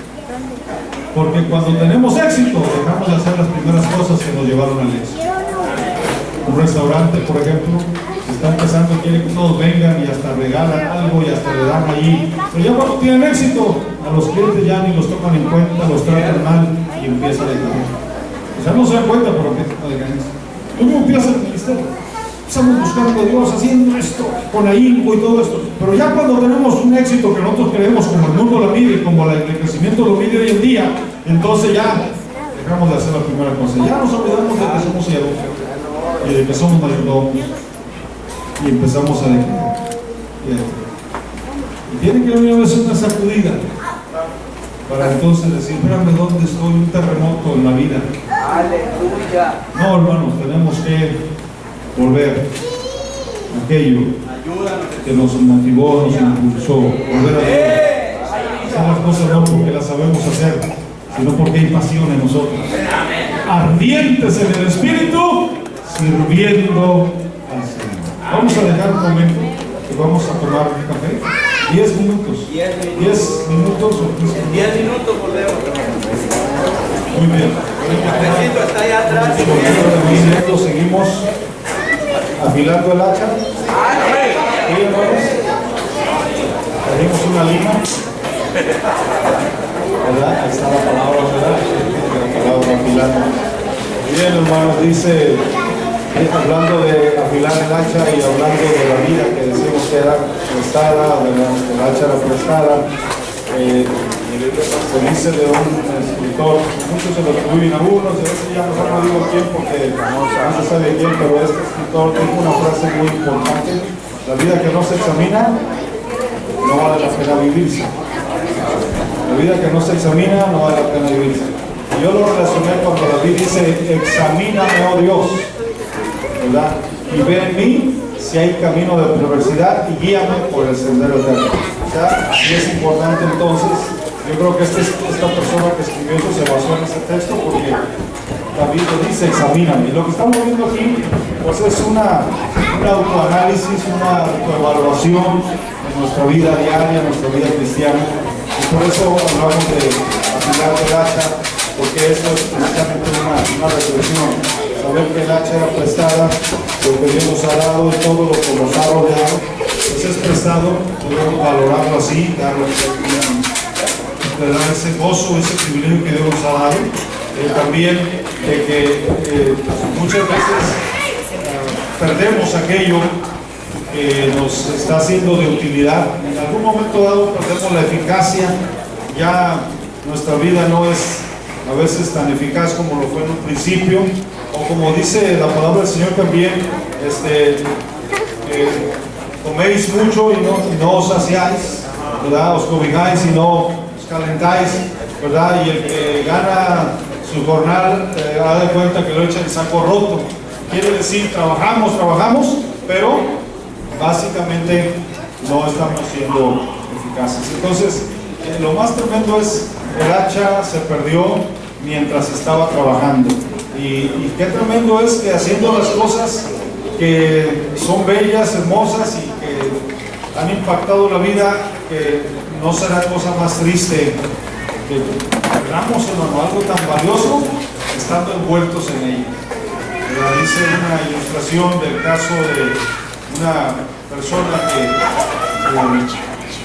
Porque cuando tenemos éxito, dejamos de hacer las primeras cosas que nos llevaron al éxito. Un restaurante, por ejemplo, está empezando, quiere que todos vengan y hasta regalan algo y hasta le dan allí. Pero ya cuando tienen éxito, a los clientes ya ni los toman en cuenta, los tratan mal y empieza a decaer. O sea, no se dan cuenta por qué está decayendo. ¿Cómo empieza el ministerio? Estamos buscando a Dios, haciendo esto, con ahínco y todo esto. Pero ya cuando tenemos un éxito que nosotros creemos, como el mundo lo mide y como el crecimiento lo mide hoy en día, entonces ya dejamos de hacer la primera cosa. Ya nos olvidamos de que somos siervos y de que somos mayordomos. Y empezamos a decaer. Y tiene que venir a veces una sacudida para entonces decir: espérame, ¿dónde estoy? Un terremoto en la vida. Aleluya. No, hermanos, tenemos que volver a aquello que nos motivó, nos impulsó, volver a hacer las cosas no porque las sabemos hacer, sino porque hay pasión en nosotros. Ardientes en el espíritu, sirviendo al Señor. Vamos a dejar un momento y vamos a tomar un café. 10 minutos. 10 minutos o 15 minutos. 10 minutos volvemos. Muy bien. El cafecito está allá atrás. Seguimos afilando el hacha. ¿Sí, hermanos? Trajimos una lima. ¿Verdad? Ahí está la palabra, ¿verdad? La palabra afilando. Bien, hermanos, dice, hablando de afilar el hacha y hablando de la vida que decimos que era prestada, el hacha era prestada. Se dice de un escritor, muchos se lo atribuyen a algunos, a veces ya mejor no digo quién porque no se sabe quién, pero este escritor tiene una frase muy importante: la vida que no se examina no vale la pena vivirse. La vida que no se examina no vale la pena vivirse. Y yo lo relacioné cuando David dice: examíname, oh Dios, ¿verdad? Y ve en mí si hay camino de perversidad y guíame por el sendero eterno. O sea, y es importante entonces Yo creo que esta persona que escribió eso se basó en ese texto porque David lo dice, examíname. Y lo que estamos viendo aquí, pues es un autoanálisis, una autoevaluación de nuestra vida diaria, nuestra vida cristiana. Y por eso hablamos de afilar del hacha, porque eso es precisamente una reflexión. Saber que el hacha era prestada, lo que Dios nos ha dado y todo lo que nos ha rodeado, pues es prestado, podemos valorarlo así, darle ese gozo, ese privilegio que Dios nos ha dado. También de que muchas veces perdemos aquello que nos está siendo de utilidad. En algún momento dado perdemos la eficacia, ya nuestra vida no es a veces tan eficaz como lo fue en un principio, o como dice la palabra del Señor también, coméis mucho y no os saciáis, ¿verdad? Os cobijáis y no os calentáis, ¿verdad? Y el que gana su jornal da de cuenta que lo echa en saco roto. Quiere decir, trabajamos, pero básicamente no estamos siendo eficaces. Entonces, lo más tremendo es el hacha se perdió mientras estaba trabajando. Y qué tremendo es que haciendo las cosas que son bellas, hermosas y que han impactado la vida, que no será cosa más triste que perdamos, hermano, algo tan valioso estando envueltos en ella. Dice una ilustración del caso de una persona que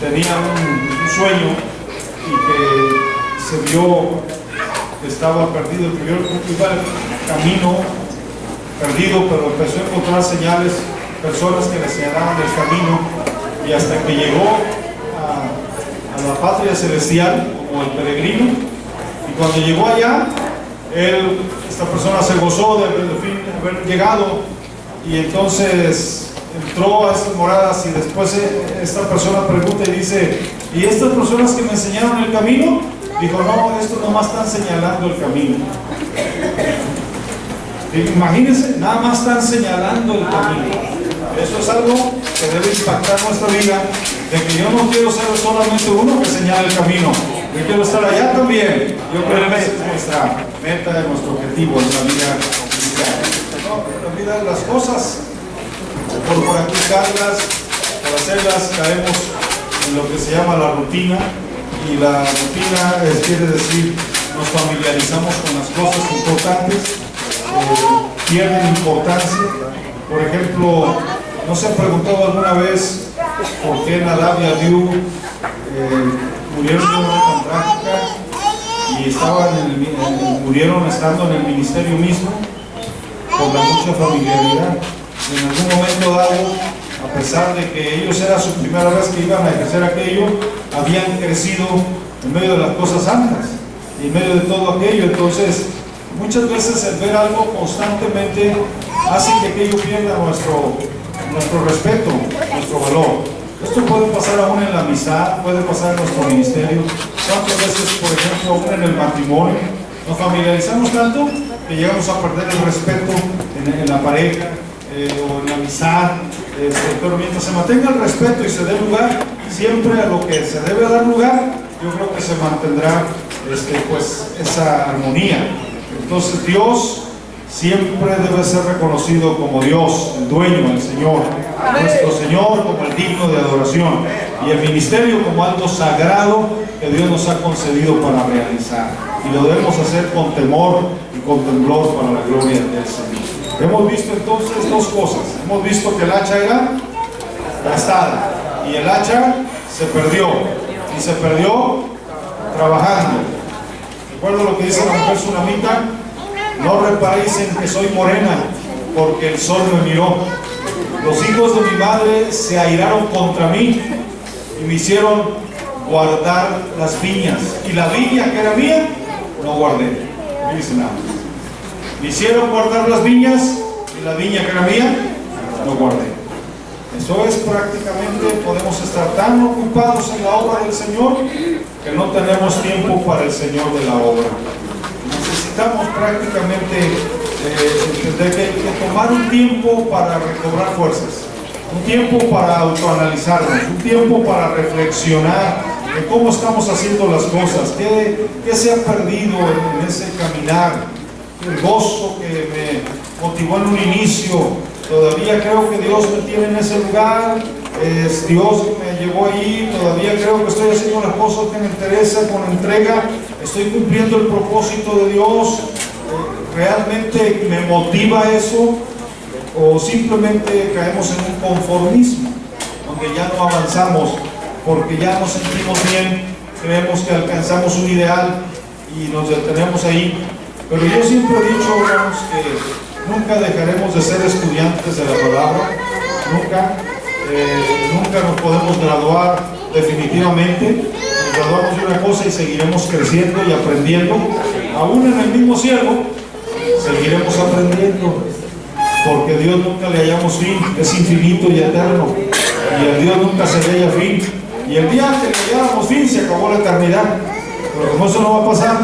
tenía un sueño y que se vio que estaba perdido, que iba el camino perdido, pero empezó a encontrar señales, personas que le señalaban el camino, y hasta que llegó a la patria celestial como el peregrino. Y cuando llegó allá, esta persona se gozó de haber llegado, y entonces entró a estas moradas, y después esta persona pregunta y dice: ¿y estas personas que me enseñaron el camino? Dijo: no, estos nomás están señalando el camino. Imagínense, nada más están señalando el camino. Eso es algo que debe impactar nuestra vida, de que yo no quiero ser solamente uno que señala el camino, yo quiero estar allá también. Yo creo que esa es nuestra meta, nuestro objetivo en la vida cristiana. En la vida las cosas, por practicarlas, por hacerlas, caemos en lo que se llama la rutina, y la rutina quiere decir nos familiarizamos con las cosas importantes, pierden importancia. Por ejemplo, ¿no se han preguntado alguna vez por qué Nadab y Abiú murieron de una manera tan trágica y murieron estando en el ministerio mismo por la mucha familiaridad? En algún momento dado, a pesar de que ellos era su primera vez que iban a ejercer aquello, habían crecido en medio de las cosas santas y en medio de todo aquello. Entonces, muchas veces el ver algo constantemente hace que aquello pierda nuestro respeto, nuestro valor. Esto puede pasar aún en la amistad, puede pasar en nuestro ministerio. ¿Cuántas veces, por ejemplo, aún en el matrimonio, nos familiarizamos tanto que llegamos a perder el respeto en la pareja o en la amistad? Pero mientras se mantenga el respeto y se dé lugar siempre a lo que se debe dar lugar, yo creo que se mantendrá pues esa armonía. Entonces Dios siempre debe ser reconocido como Dios, el dueño, el Señor, nuestro Señor, como el digno de adoración, y el ministerio como algo sagrado que Dios nos ha concedido para realizar, y lo debemos hacer con temor y con temblor para la gloria del Señor. Hemos visto entonces dos cosas. Hemos visto que el hacha era gastada y el hacha se perdió, y se perdió trabajando. Recuerdo lo que dice la mujer sunamita: no reparéis en que soy morena, porque el sol me miró. Los hijos de mi madre se airaron contra mí y me hicieron guardar las viñas, y la viña que era mía no guardé. No dice nada. Me hicieron guardar las viñas y la viña que era mía no guardé. Eso es prácticamente, podemos estar tan ocupados en la obra del Señor que no tenemos tiempo para el Señor de la obra. Necesitamos prácticamente entender que tomar un tiempo para recobrar fuerzas, un tiempo para autoanalizarnos, un tiempo para reflexionar de cómo estamos haciendo las cosas, qué se ha perdido en ese caminar, el gozo que me motivó en un inicio. Todavía creo que Dios me tiene en ese lugar, es Dios que me llevó ahí, todavía creo que estoy haciendo las cosas que me interesan con entrega, estoy cumpliendo el propósito de Dios, realmente me motiva eso, o simplemente caemos en un conformismo, donde ya no avanzamos, porque ya nos sentimos bien, creemos que alcanzamos un ideal y nos detenemos ahí. Pero yo siempre he dicho, hermanos, que nunca dejaremos de ser estudiantes de la palabra, nunca nos podemos graduar definitivamente. Nos graduamos de una cosa y seguiremos creciendo y aprendiendo. Aún en el mismo cielo, seguiremos aprendiendo, porque Dios nunca le hallamos fin, es infinito y eterno, y a Dios nunca se le halla fin. Y el día que le halláramos fin, se acabó la eternidad. Pero como eso no va a pasar,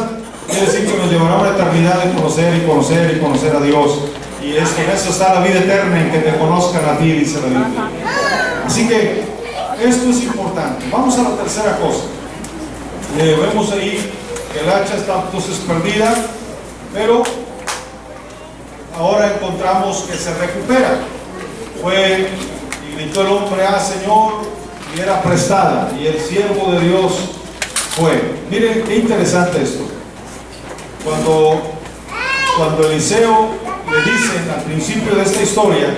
quiere decir que nos llevará una eternidad de conocer y conocer y conocer a Dios. Y es que en eso está la vida eterna, en que te conozcan a ti, dice la Biblia. Así que esto es importante. Vamos a la tercera cosa. Vemos ahí que el hacha está entonces perdida, pero ahora encontramos que se recupera. Fue y gritó el hombre: ah, Señor, y era prestada, y el siervo de Dios fue. Miren qué interesante esto. Cuando Eliseo le dicen al principio de esta historia,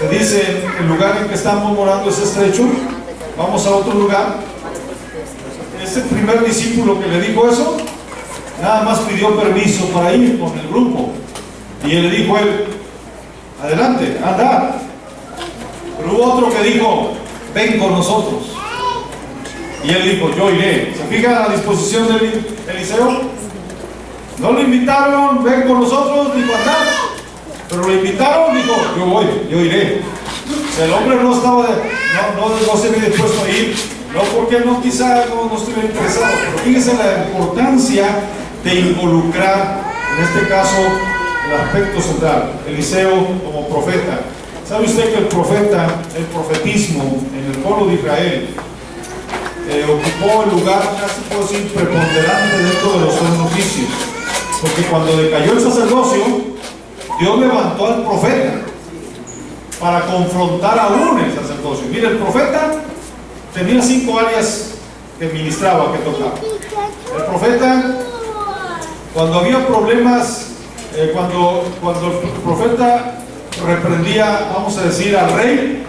le dicen: el lugar en que estamos morando es estrecho, vamos a otro lugar. Ese primer discípulo que le dijo eso, nada más pidió permiso para ir con el grupo, y él le dijo a él: adelante, anda. Pero hubo otro que dijo: ven con nosotros, y él dijo: yo iré. ¿Se fija la disposición de Eliseo? No lo invitaron: ven con nosotros, dijo: andar. Pero lo invitaron, dijo: yo voy, yo iré. O sea, el hombre no estaba, no se había dispuesto a ir, no porque no, quizá no estuviera interesado, pero fíjese la importancia de involucrar, en este caso, el aspecto central, Eliseo como profeta. ¿Sabe usted que el profetismo en el pueblo de Israel ocupó el lugar, casi puedo decir, preponderante dentro de los oficios? Porque cuando decayó el sacerdocio, Dios levantó al profeta para confrontar aún el sacerdocio. Mire, el profeta tenía 5 áreas que ministraba, que tocaba. El profeta, cuando había problemas, cuando el profeta reprendía, vamos a decir, al rey,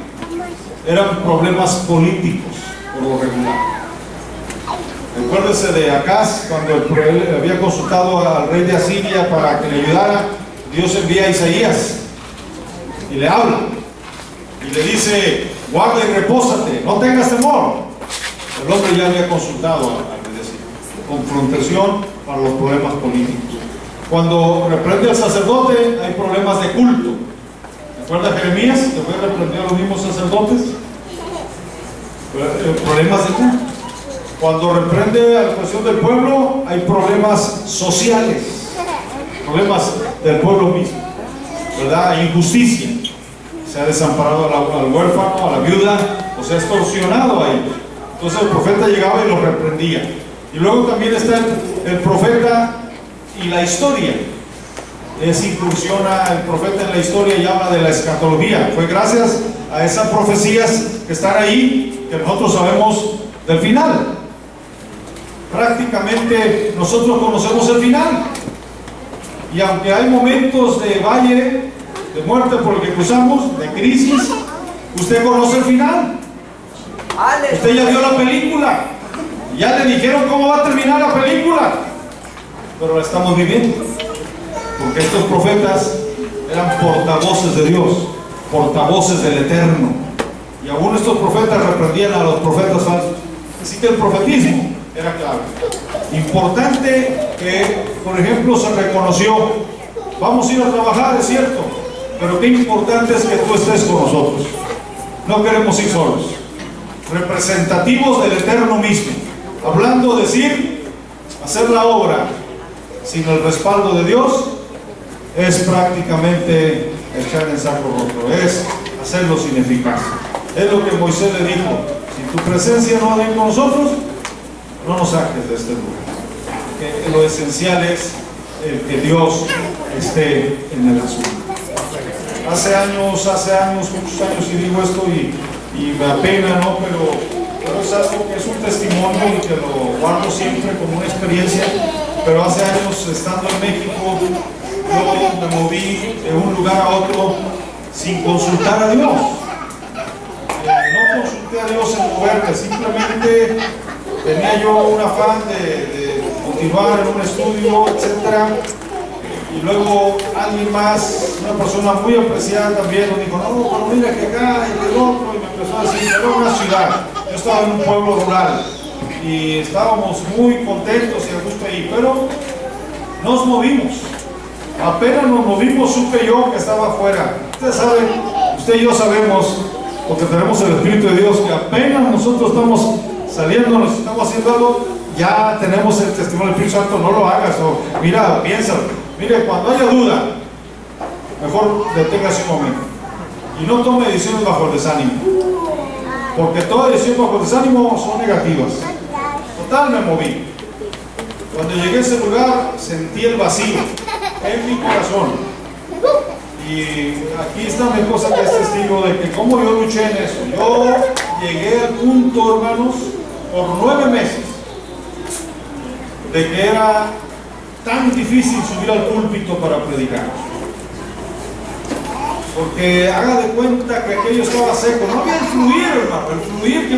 eran problemas políticos, por lo regular. Recuérdese de Acaz, cuando él había consultado al rey de Asiria para que le ayudara. Dios envía a Isaías y le habla y le dice: guarda y repósate, no tengas temor. El hombre ya había consultado al rey de Asiria. Confrontación para los problemas políticos. Cuando reprende al sacerdote, hay problemas de culto. ¿Recuerda Jeremías, que fue reprendido a los mismos sacerdotes? Problemas de culto. Cuando reprende a la cuestión del pueblo, hay problemas sociales, problemas del pueblo mismo, ¿verdad? Hay injusticia, se ha desamparado al huérfano, a la viuda, o se ha extorsionado a ellos. Entonces el profeta llegaba y los reprendía. Y luego también está el profeta y la historia. Incursiona el profeta en la historia y habla de la escatología. Fue gracias a esas profecías que están ahí que nosotros sabemos del final. Prácticamente nosotros conocemos el final, y aunque hay momentos de valle de muerte por el que cruzamos, de crisis, usted conoce el final. Usted ya vio la película, ya le dijeron cómo va a terminar la película, pero la estamos viviendo, porque estos profetas eran portavoces de Dios, portavoces del Eterno, y aún estos profetas reprendían a los profetas falsos. Así que el profetismo era clave. Importante que, por ejemplo, se reconoció: vamos a ir a trabajar, es cierto, pero qué importante es que tú estés con nosotros. No queremos ir solos. Representativos del Eterno mismo. Hablando, decir, hacer la obra sin el respaldo de Dios es prácticamente echar en saco roto, es hacerlo sin eficacia. Es lo que Moisés le dijo: si tu presencia no va a ir con nosotros, no nos saques de este lugar. Que lo esencial es que Dios esté en el asunto. Hace años, muchos años, y digo esto y me apena, ¿no? Pero es algo que es un testimonio y que lo guardo siempre como una experiencia. Pero hace años, estando en México, yo me moví de un lugar a otro sin consultar a Dios. No consulté a Dios en moverme, simplemente tenía yo un afán de continuar en un estudio, etc. Y luego alguien más, una persona muy apreciada también, me dijo, no, pero mira que acá y que el otro, y me empezó a decir, era una ciudad, yo estaba en un pueblo rural y estábamos muy contentos y a gusto ahí, pero nos movimos. Apenas nos movimos, supe yo que estaba afuera. Ustedes saben, usted y yo sabemos, porque tenemos el Espíritu de Dios, que apenas nosotros estamos saliendo, nos estamos haciendo algo, ya tenemos el testimonio del Espíritu Santo. No lo hagas, o mira, piénsalo. Mire, cuando haya duda, mejor deténgase un momento y no tome decisiones bajo el desánimo, porque todas decisiones bajo el desánimo son negativas. Total, me moví. Cuando llegué a ese lugar, sentí el vacío en mi corazón. Y aquí está mi esposa, que es testigo de que como yo luché en eso. Yo llegué al punto, hermanos, por 9 meses, de que era tan difícil subir al púlpito para predicar. Porque haga de cuenta que aquello estaba seco. No había el fluir, hermano. El fluir que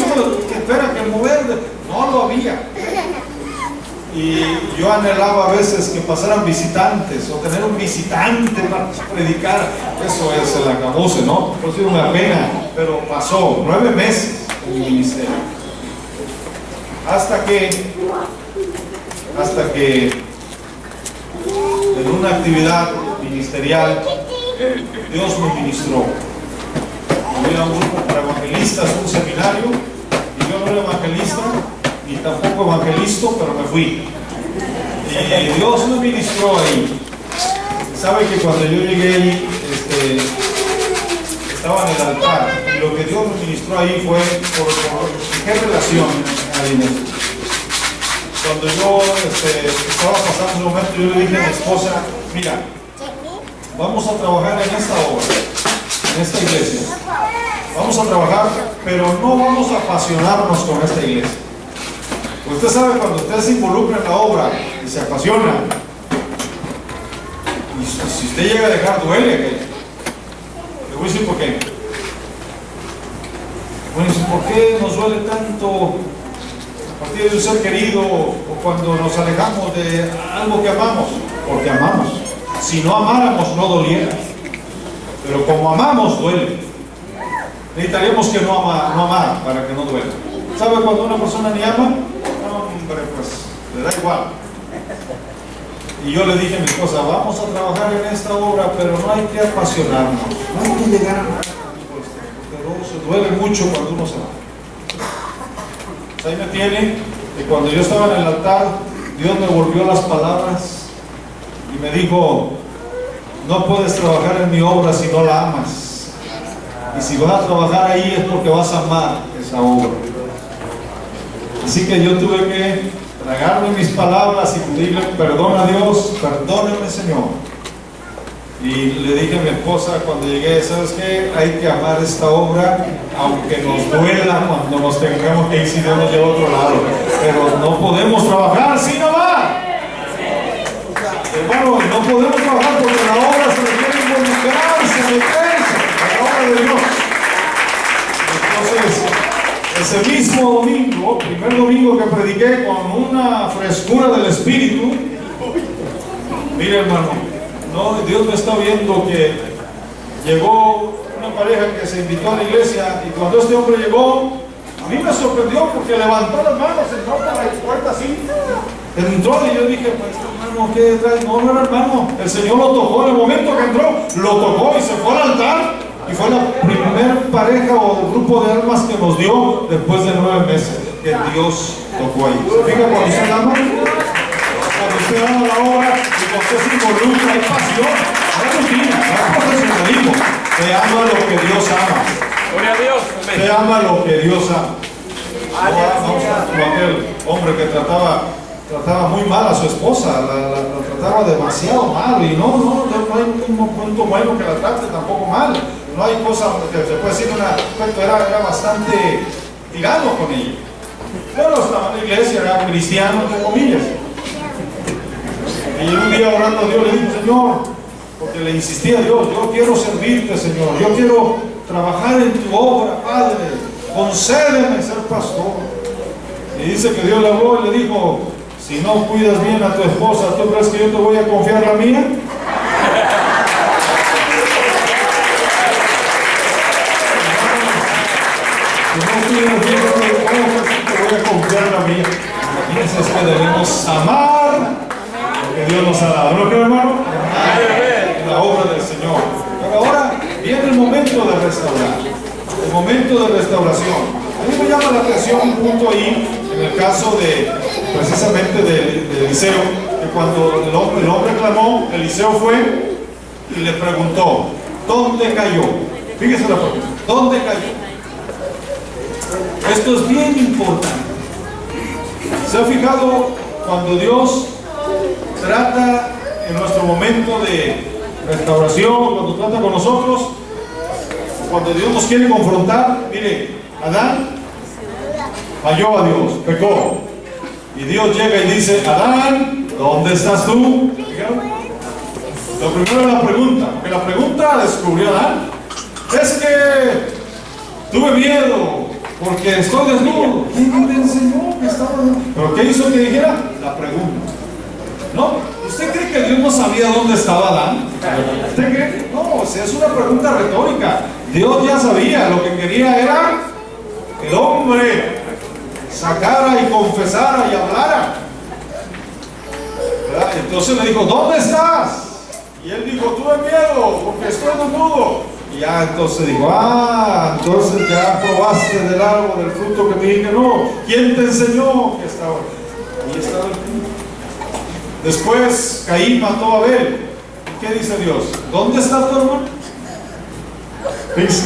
espera, que el mover, no lo había. Y yo anhelaba a veces que pasaran visitantes o tener un visitante para predicar. Eso es el acabose, ¿no? Por eso me apena, pero pasó 9 meses en mi ministerio. Hasta que en una actividad ministerial Dios me ministró. Había un grupo para evangelistas, un seminario, y yo no era evangelista ni tampoco evangelista, pero me fui. Y Dios me ministró ahí. Sabe que cuando yo llegué ahí, estaba en el altar, y lo que Dios me ministró ahí fue por qué relación hay en esto. Cuando yo estaba pasando un momento, yo le dije a mi esposa, mira, vamos a trabajar en esta obra, en esta iglesia. Vamos a trabajar, pero no vamos a apasionarnos con esta iglesia. Usted sabe, cuando usted se involucra en la obra y se apasiona, y si usted llega a dejar, duele. Le voy a decir por qué. Bueno, ¿por qué nos duele tanto a partir de un ser querido o cuando nos alejamos de algo que amamos? Porque amamos. Si no amáramos, no doliera. Pero como amamos, duele. Necesitaríamos que no amar para que no duela. ¿Sabe cuando una persona ni ama? Hombre, pues le da igual. Y yo le dije a mi esposa, vamos a trabajar en esta obra, pero no hay que apasionarnos. No hay que llegar a nada. Pero se duele mucho cuando uno se va. Pues ahí me tiene, que cuando yo estaba en el altar, Dios me volvió las palabras y me dijo, no puedes trabajar en mi obra si no la amas. Y si vas a trabajar ahí es porque vas a amar esa obra. Así que yo tuve que tragarme mis palabras y pedirle perdón a Dios, perdóname, Señor. Y le dije a mi esposa cuando llegué, ¿sabes qué? Hay que amar esta obra, aunque nos duela cuando nos tengamos que ir, si Dios nos lleva a otro lado. Pero no podemos trabajar sin amar. Hermano, no podemos trabajar porque la obra se requiere involucrarse, meterse a la obra de Dios. Entonces, ese mismo domingo, primer domingo que prediqué con una frescura del Espíritu, mire, hermano, no, Dios me está viendo que llegó una pareja que se invitó a la iglesia, y cuando este hombre llegó, a mí me sorprendió porque levantó las manos, entró por la puerta así, entró, y yo dije, pues hermano, ¿qué traes? No, era hermano, el Señor lo tocó. En el momento que entró, lo tocó y se fue al altar, y fue la primer pareja o grupo de almas que nos dio después de 9 meses que Dios tocó ahí. ¿Se fija cuando usted ama? Cuando usted ama la obra y cuando usted se involucra, hay pasión, hay rutina, hay profesionalismo. Se ama lo que Dios ama. Gloria a Dios. Se ama lo que Dios ama. como aquel hombre que trataba muy mal a su esposa, la trataba demasiado mal, y no hay un punto bueno que la trate tampoco mal, no hay cosa que se puede decir un aspecto, era bastante tirano con ella, pero estaba en la iglesia, era cristiano entre comillas, y un día orando a Dios le dijo: Señor, porque le insistía a Dios, yo quiero servirte, Señor, yo quiero trabajar en tu obra, Padre, concédeme ser pastor. Y dice que Dios le habló y le dijo: si no cuidas bien a tu esposa, ¿tú crees que yo te voy a confiar la mía? Si no cuidas bien a tu esposa, te voy a confiar la mía. Imagínense, es que debemos amar lo que Dios nos ha dado, ¿no creo, hermano? La obra del Señor. Pero ahora viene el momento de restaurar, el momento de restauración. A mí me llama la atención un punto ahí, en el caso precisamente de Eliseo, que cuando el hombre clamó, Eliseo fue y le preguntó: ¿dónde cayó? Fíjese la pregunta: ¿dónde cayó? Esto es bien importante. ¿Se ha fijado cuando Dios trata en nuestro momento de restauración, cuando trata con nosotros, cuando Dios nos quiere confrontar? Mire, Adán falló a Dios, pecó, y Dios llega y dice: Adán, ¿dónde estás tú? ¿Fijaron? Lo primero es la pregunta, porque la pregunta descubrió a Adán: es que tuve miedo porque estoy desnudo. ¿Quién te enseñó que estaba desnudo? ¿Pero qué hizo que dijera? La pregunta. ¿No? ¿Usted cree que Dios no sabía dónde estaba Adán? ¿Usted cree? No, o sea, es una pregunta retórica. Dios ya sabía, lo que quería era que el hombre sacara y confesara y hablara. ¿Verdad? Entonces le dijo: ¿dónde estás? Y él dijo: tuve miedo porque estoy desnudo. Y ya entonces dijo: entonces ya probaste del árbol, del fruto que te dije no. ¿Quién te enseñó que estaba? Y estaba el fruto. Después Caín mató a Abel. ¿Qué dice Dios? ¿Dónde está tu hermano?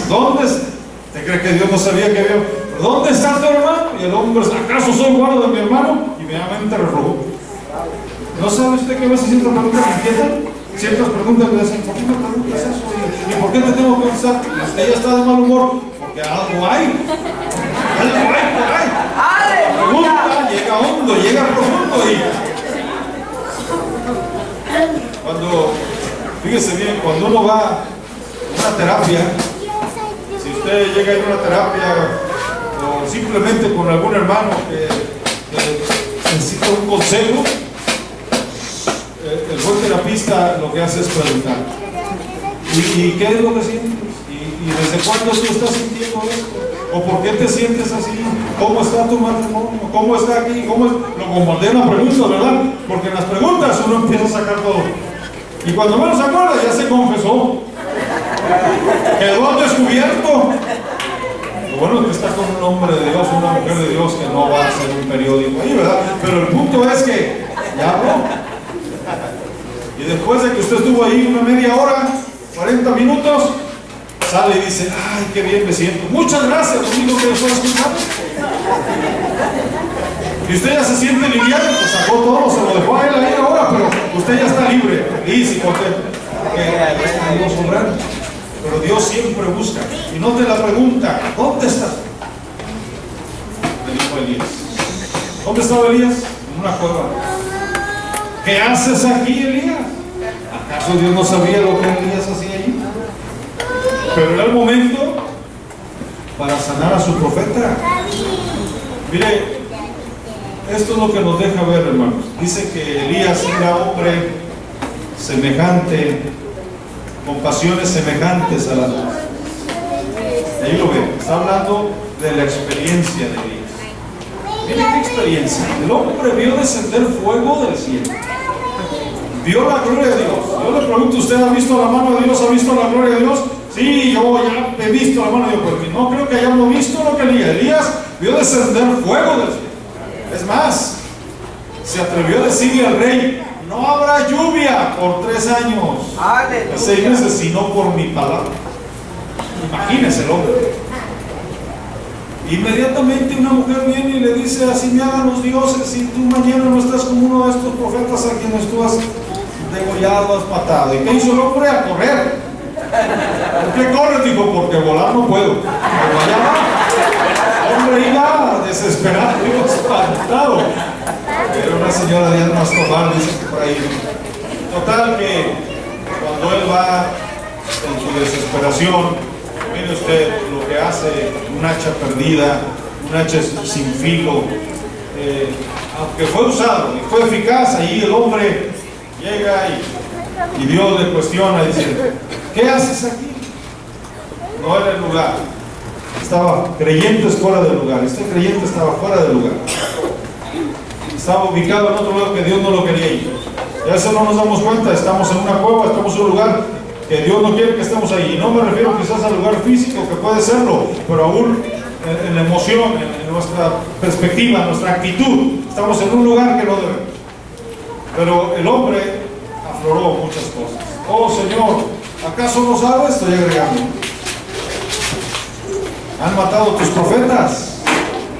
¿Dónde está? ¿Te cree que Dios no sabía que había? ¿Dónde está tu hermano? Y el hombre: ¿acaso soy guarda de mi hermano? Inmediatamente rogó. ¿No sabe usted que a veces ciertas preguntas me inquietan? Ciertas preguntas me dicen: ¿por qué me preguntas eso? ¿Y por qué te tengo que contestar? Usted ya está de mal humor, porque algo hay. Algo hay por ahí. La pregunta llega hondo, llega profundo y fíjese bien, cuando uno va a una terapia, si usted llega a ir a una terapia o simplemente con algún hermano que necesita un consejo, el buen terapista lo que hace es preguntar: ¿y qué es lo que sientes? ¿Y desde cuándo tú estás sintiendo esto? ¿O por qué te sientes así? ¿Cómo está tu matrimonio? ¿Cómo está aquí? ¿Cómo es? Lo bombardea la pregunta, ¿verdad? Porque en las preguntas uno empieza a sacar todo. Y cuando menos se acuerda, ya se confesó. Quedó al descubierto. Lo bueno es que está con un hombre de Dios, una mujer de Dios, que no va a ser un periódico ahí, ¿verdad? Pero el punto es que ya habló. Y después de que usted estuvo ahí una media hora, 40 minutos, sale y dice: ay, qué bien me siento. Muchas gracias, amigo, que me estoy escuchando. Y usted ya se siente liviano, pues sacó todo, se lo dejó a él ahí ahora, pero usted ya está libre, feliz y contento. Porque está Dios obrando. Pero Dios siempre busca. Y note la pregunta: ¿dónde estás? Le dijo Elías. ¿Dónde estaba Elías? En una cueva. ¿Qué haces aquí, Elías? ¿Acaso Dios no sabía lo que Elías hacía allí? Pero era el momento para sanar a su profeta. Mire, esto es lo que nos deja ver, hermanos. Dice que Elías era hombre semejante, con pasiones semejantes a las nuestras. Ahí lo ve, está hablando de la experiencia de Elías. Mire qué experiencia. El hombre vio descender fuego del cielo. Vio la gloria de Dios. Yo le pregunto: ¿usted ha visto la mano de Dios? ¿Ha visto la gloria de Dios? Sí, yo ya he visto la mano de Dios, porque no creo que hayamos visto lo que Elías vio descender fuego del cielo. Es más, se atrevió a decirle al rey: no habrá lluvia por 3 años, 6 meses, sino por mi palabra. Imagínese el hombre. Inmediatamente una mujer viene y le dice: así me hagan los dioses si tú mañana no estás como uno de estos profetas a quienes tú has degollado, has matado. ¿Y qué hizo el hombre? A correr. ¿Por qué corres? Dijo: porque volar no puedo. Pero allá va. El hombre iba desesperado, iba espantado. Era una señora de Armas Tobar, dice que por ahí. Total que cuando él va en su desesperación, mire usted lo que hace un hacha perdida, un hacha sin filo, aunque fue usado y fue eficaz, ahí el hombre llega y Dios le cuestiona y dice: ¿qué haces aquí? No era el lugar. Estaba creyentes fuera del lugar. Este creyente estaba fuera del lugar. Estaba ubicado en otro lugar que Dios no lo quería ir. Y a veces no nos damos cuenta, estamos en una cueva, estamos en un lugar que Dios no quiere que estemos ahí. Y no me refiero quizás al lugar físico, que puede serlo, pero aún en la emoción, en nuestra perspectiva, en nuestra actitud, estamos en un lugar que no debemos. Pero el hombre afloró muchas cosas. Oh Señor, ¿acaso no sabes? Estoy agregando. Han matado tus profetas,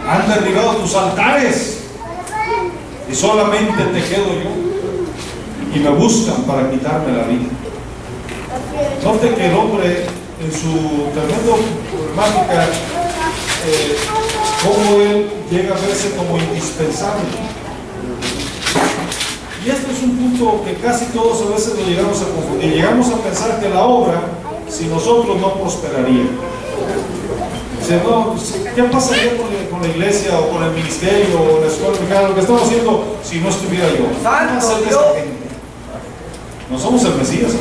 han derribado tus altares, y solamente te quedo yo, y me buscan para quitarme la vida. Note que el hombre, en su tremenda problemática, cómo él llega a verse como indispensable. Y este es un punto que casi todos a veces lo llegamos a confundir. Llegamos a pensar que la obra, si nosotros, no prosperaría. Dice: no, ¿qué pasaría con la iglesia o con el ministerio o la escuela mexicana? Lo que estamos haciendo si no estuviera yo. ¿Qué va a hacer esa gente? No somos el Mesías.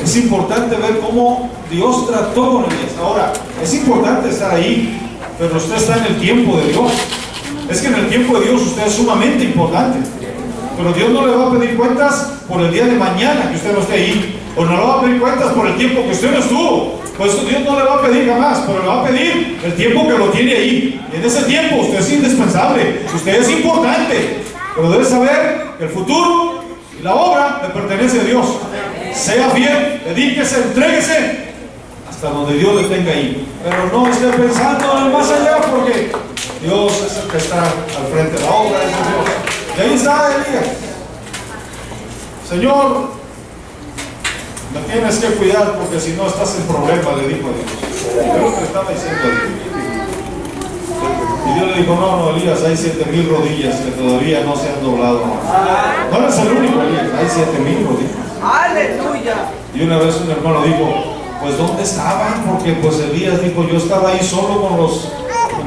Es importante ver cómo Dios trató con ellas. Ahora, es importante estar ahí, pero usted está en el tiempo de Dios. Es que en el tiempo de Dios usted es sumamente importante. Pero Dios no le va a pedir cuentas por el día de mañana que usted no esté ahí. O no le va a pedir cuentas por el tiempo que usted no estuvo. Pues Dios no le va a pedir jamás, pero le va a pedir el tiempo que lo tiene ahí. Y en ese tiempo usted es indispensable, usted es importante. Pero debe saber que el futuro y la obra le pertenece a Dios. Sea fiel, dedíquese, entréguese hasta donde Dios le tenga ahí. Pero no esté pensando en el más allá, porque Dios es el que está al frente de la obra, es Dios. Y ahí está Elías. Señor, me tienes que cuidar porque si no estás en problema, le dijo a Dios. Es lo que estaba diciendo a Dios. Y Dios le dijo: no, Elías, hay 7,000 rodillas que todavía no se han doblado. No eres el único, Elías, hay 7,000 rodillas. Aleluya. Y una vez un hermano dijo: pues ¿dónde estaban? Porque pues Elías dijo: yo estaba ahí solo con los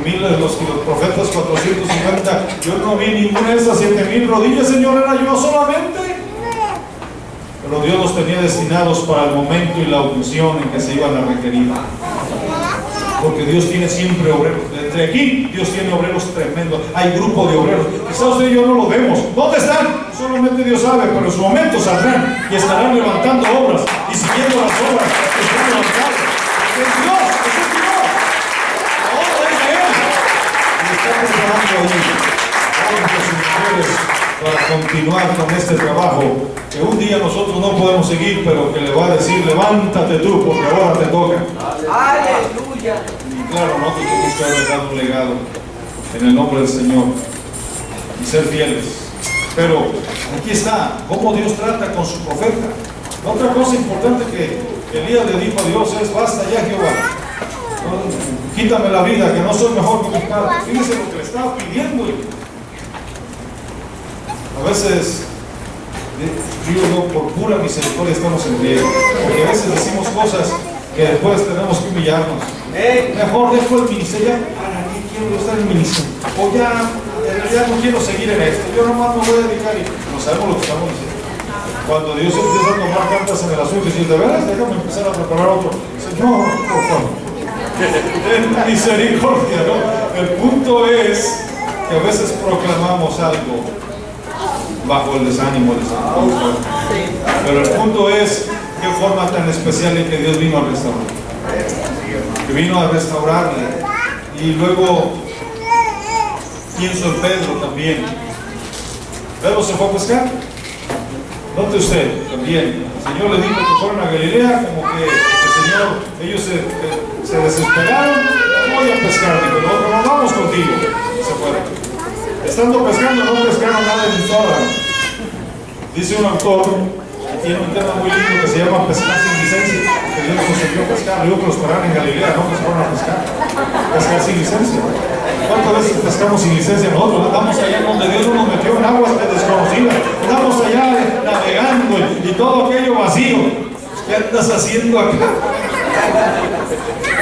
miles, los profetas 450. Yo no vi ninguna de esas 7,000 rodillas, Señor, era yo solamente. Pero Dios los tenía destinados para el momento y la ocasión en que se iban a requerir. Porque Dios tiene siempre obreros. Entre aquí, Dios tiene obreros tremendos. Hay grupo de obreros. Quizás usted y yo no los vemos. ¿Dónde están? Solamente Dios sabe, pero en su momento saldrán y estarán levantando obras y siguiendo las obras que están levantando. Es Dios, es Dios. La obra es de Él. Y está preparando ahí hombres y mujeres para continuar con este trabajo que un día nosotros no podemos seguir, pero que le va a decir: levántate tú, porque ahora te toca. Aleluya. Y claro, nosotros tenemos que haber dejado un legado en el nombre del Señor y ser fieles. Pero aquí está cómo Dios trata con su profeta. Otra cosa importante que Elías le dijo a Dios es: basta ya, Jehová, quítame la vida, que no soy mejor que mis padres. Fíjese lo que le estaba pidiendo. A veces, digo yo, por pura misericordia estamos en riesgo, porque a veces decimos cosas que después tenemos que humillarnos. Mejor dejo el ministerio. ¿Para qué quiero estar en el ministerio? O ya, en realidad no quiero seguir en esto. Yo nomás me voy a dedicar y no sabemos lo que estamos diciendo. Cuando Dios empieza a tomar cartas en el asunto y dice: de veras, déjame empezar a preparar otro. Señor, por favor, ten misericordia, ¿no? El punto es que a veces proclamamos algo bajo el desánimo, pero el punto es qué forma tan especial en que Dios vino a restaurar, que vino a restaurarle. Y luego pienso en Pedro también. Pedro se fue a pescar. Note usted también, el Señor le dijo que fueron a Galilea, como que el Señor, ellos se desesperaron. voy a pescar. Dijo, nosotros nos vamos contigo. Y se fueron. Estando pescando, no pescaron nada en toda la noche. Dice un autor, que tiene un tema muy lindo que se llama pescar sin licencia, que Dios nos enseñó a pescar. Digo que los pararon en Galilea, no que se fueron a pescar. Pescar sin licencia. ¿Cuántas veces pescamos sin licencia nosotros? Andamos allá donde Dios nos metió en aguas desconocidas. Andamos allá navegando y todo aquello vacío. ¿Qué andas haciendo acá?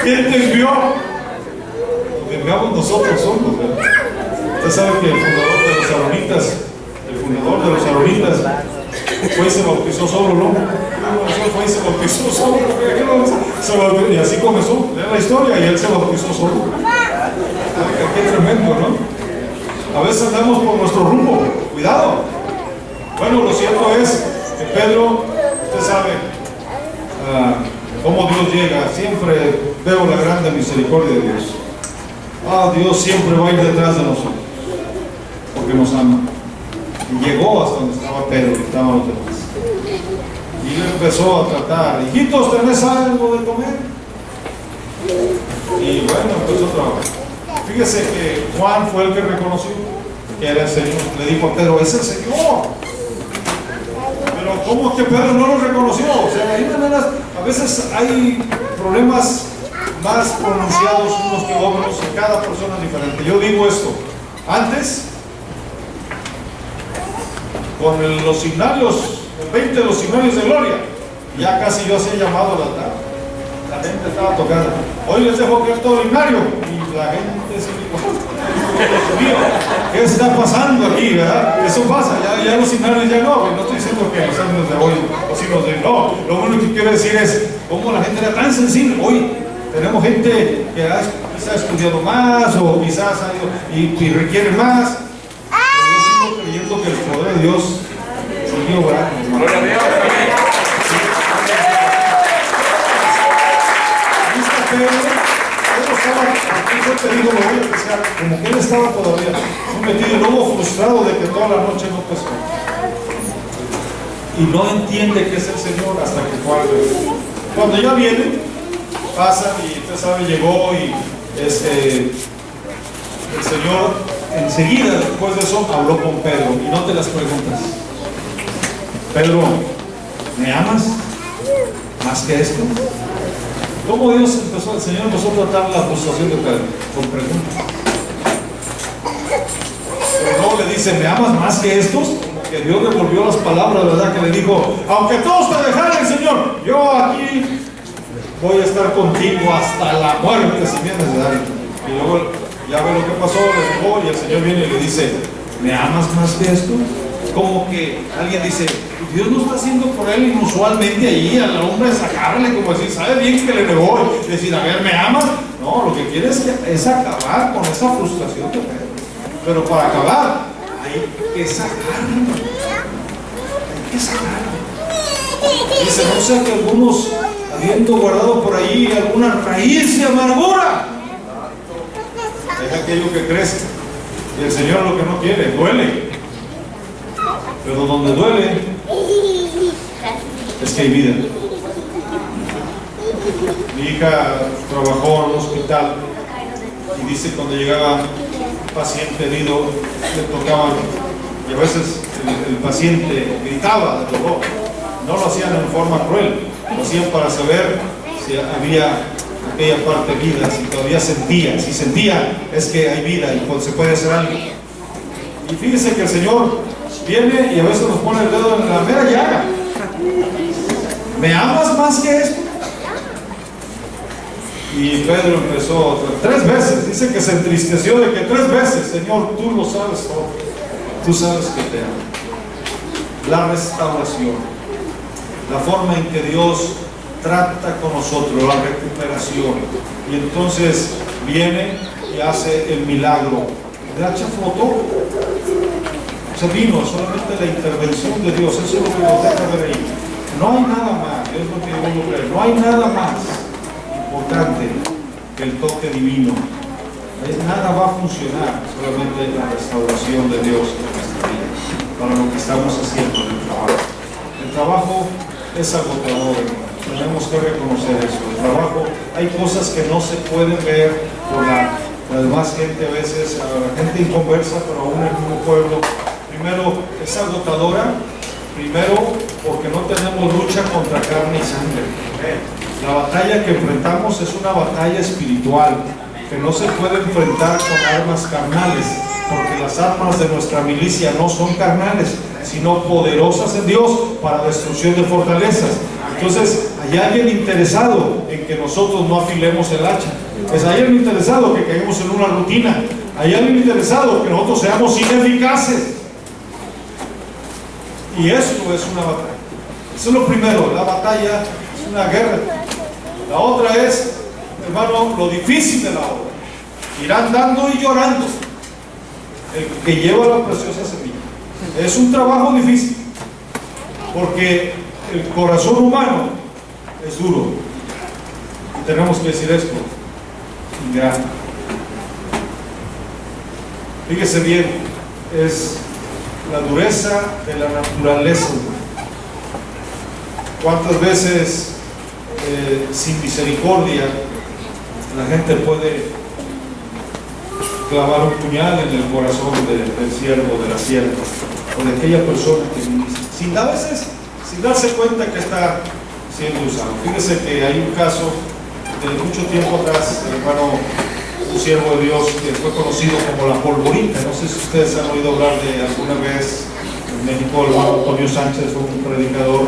¿Quién te envió? Nos enviamos nosotros solos, ¿verdad? Usted sabe que el fundador de los Aaronitas fue y se bautizó solo, ¿no? Fue y se bautizó solo. Y así comenzó, lee la historia, y él se bautizó solo. Qué tremendo, ¿no? A veces andamos por nuestro rumbo, cuidado. Bueno, lo cierto es que Pedro, usted sabe cómo Dios llega. Siempre veo la grande misericordia de Dios. Dios siempre va a ir detrás de nosotros, porque nos ama. Y llegó hasta donde estaba Pedro, que estaban los demás. Y le empezó a tratar: hijitos, ¿tenés algo de comer? Y bueno, empezó a trabajar. Fíjese que Juan fue el que reconoció que era el Señor. Le dijo a Pedro: es el Señor. Pero ¿cómo es que Pedro no lo reconoció? O sea, a veces hay problemas más pronunciados unos que otros, y cada persona es diferente. Yo digo esto: antes, con los signarios, el 20 de los signarios de gloria, ya casi yo hacía llamado al altar. La gente estaba tocando. Hoy les dejo que es todo binario. Y la gente se dijo: ¿qué está pasando aquí, verdad? Eso pasa, ya los signarios ya no. No estoy diciendo que los años de hoy o si los de no. Lo único que quiero decir es cómo la gente era tan sensible. Hoy tenemos gente que quizás ha estudiado más, o quizás ha ido y requiere más. Pero yo sigo creyendo que el poder de Dios sigue obrando. Gloria a Dios. Pedro estaba, yo te digo, lo voy a pescar, como que él estaba todavía muy metido y luego frustrado de que toda la noche no pescó. Y no entiende que es el Señor hasta que fue al revés. Cuando ya viene, pasa y usted sabe, llegó y el Señor enseguida, después de eso, habló con Pedro. Y no te las preguntas: Pedro, ¿me amas más que esto? ¿Cómo el Señor empezó a tratar la frustración de Pedro? Con preguntas. Pero luego le dice: ¿me amas más que estos? Que Dios le volvió las palabras, ¿verdad? Que le dijo: aunque todos te dejaren, Señor, yo aquí voy a estar contigo hasta la muerte, si bien necesario. Y luego ya ve lo que pasó, le dejó, y el Señor viene y le dice: ¿me amas más que esto? Como que alguien dice: Dios no está haciendo por él inusualmente ahí al hombre, sacarle, como decir, sabe bien que le negó, y decir: a ver, ¿me amas? No, lo que quiere es acabar con esa frustración de Pedro. Pero para acabar hay que sacarlo. Hay que sacarlo. Dice: no sé que algunos, habiendo guardado por ahí alguna raíz de amargura, es aquello que crece. Y el Señor lo que no quiere, duele. Pero donde duele es que hay vida. Mi hija trabajó en un hospital y dice: cuando llegaba un paciente herido, le tocaban, y a veces el paciente gritaba de dolor. No lo hacían en forma cruel, lo hacían para saber si había aquella parte vida, si todavía sentía. Si sentía, es que hay vida y se puede hacer algo. Y fíjese que el Señor viene y a veces nos pone el dedo en la mera llaga. ¿Me amas más que esto? Y Pedro empezó 3 veces, dice que se entristeció de que 3 veces: Señor, tú lo sabes todo, tú sabes que te amo. La restauración, la forma en que Dios trata con nosotros, la recuperación. Y entonces viene y hace el milagro. De hacha flotó. Se vino solamente la intervención de Dios. Eso es lo que nos deja ver ahí. No hay nada más, es lo que debemos creer. No hay nada más importante que el toque divino. Nada va a funcionar, solamente la restauración de Dios en nuestra vida, para lo que estamos haciendo en el trabajo. El trabajo es agotador, hermano. tenemos que reconocer eso. El trabajo, hay cosas que no se pueden ver por la demás gente a veces, a la gente inconversa, pero aún en el mismo pueblo. Primero, es agotadora. Primero, porque no tenemos lucha contra carne y sangre. La batalla que enfrentamos es una batalla espiritual, que no se puede enfrentar con armas carnales, porque las armas de nuestra milicia no son carnales, sino poderosas en Dios para destrucción de fortalezas. Entonces, hay alguien interesado en que nosotros no afilemos el hacha. Hay alguien interesado que caigamos en una rutina. Hay alguien interesado que nosotros seamos ineficaces. Y esto es una batalla. Eso es lo primero. La batalla es una guerra. La otra es, hermano, lo difícil de la obra. Ir andando y llorando. El que lleva la preciosa semilla. Es un trabajo difícil. Porque el corazón humano es duro. Y tenemos que decir esto. Ingrato. Fíjese bien, es la dureza de la naturaleza. ¿Cuántas veces sin misericordia la gente puede clavar un puñal en el corazón del siervo, de la sierva, o de aquella persona que ministra, sin darse cuenta que está siendo usado? Fíjese que hay un caso de mucho tiempo atrás, hermano, un siervo de Dios que fue conocido como la polvorita. No sé si ustedes han oído hablar de alguna vez en México. El hermano Antonio Sánchez fue un predicador,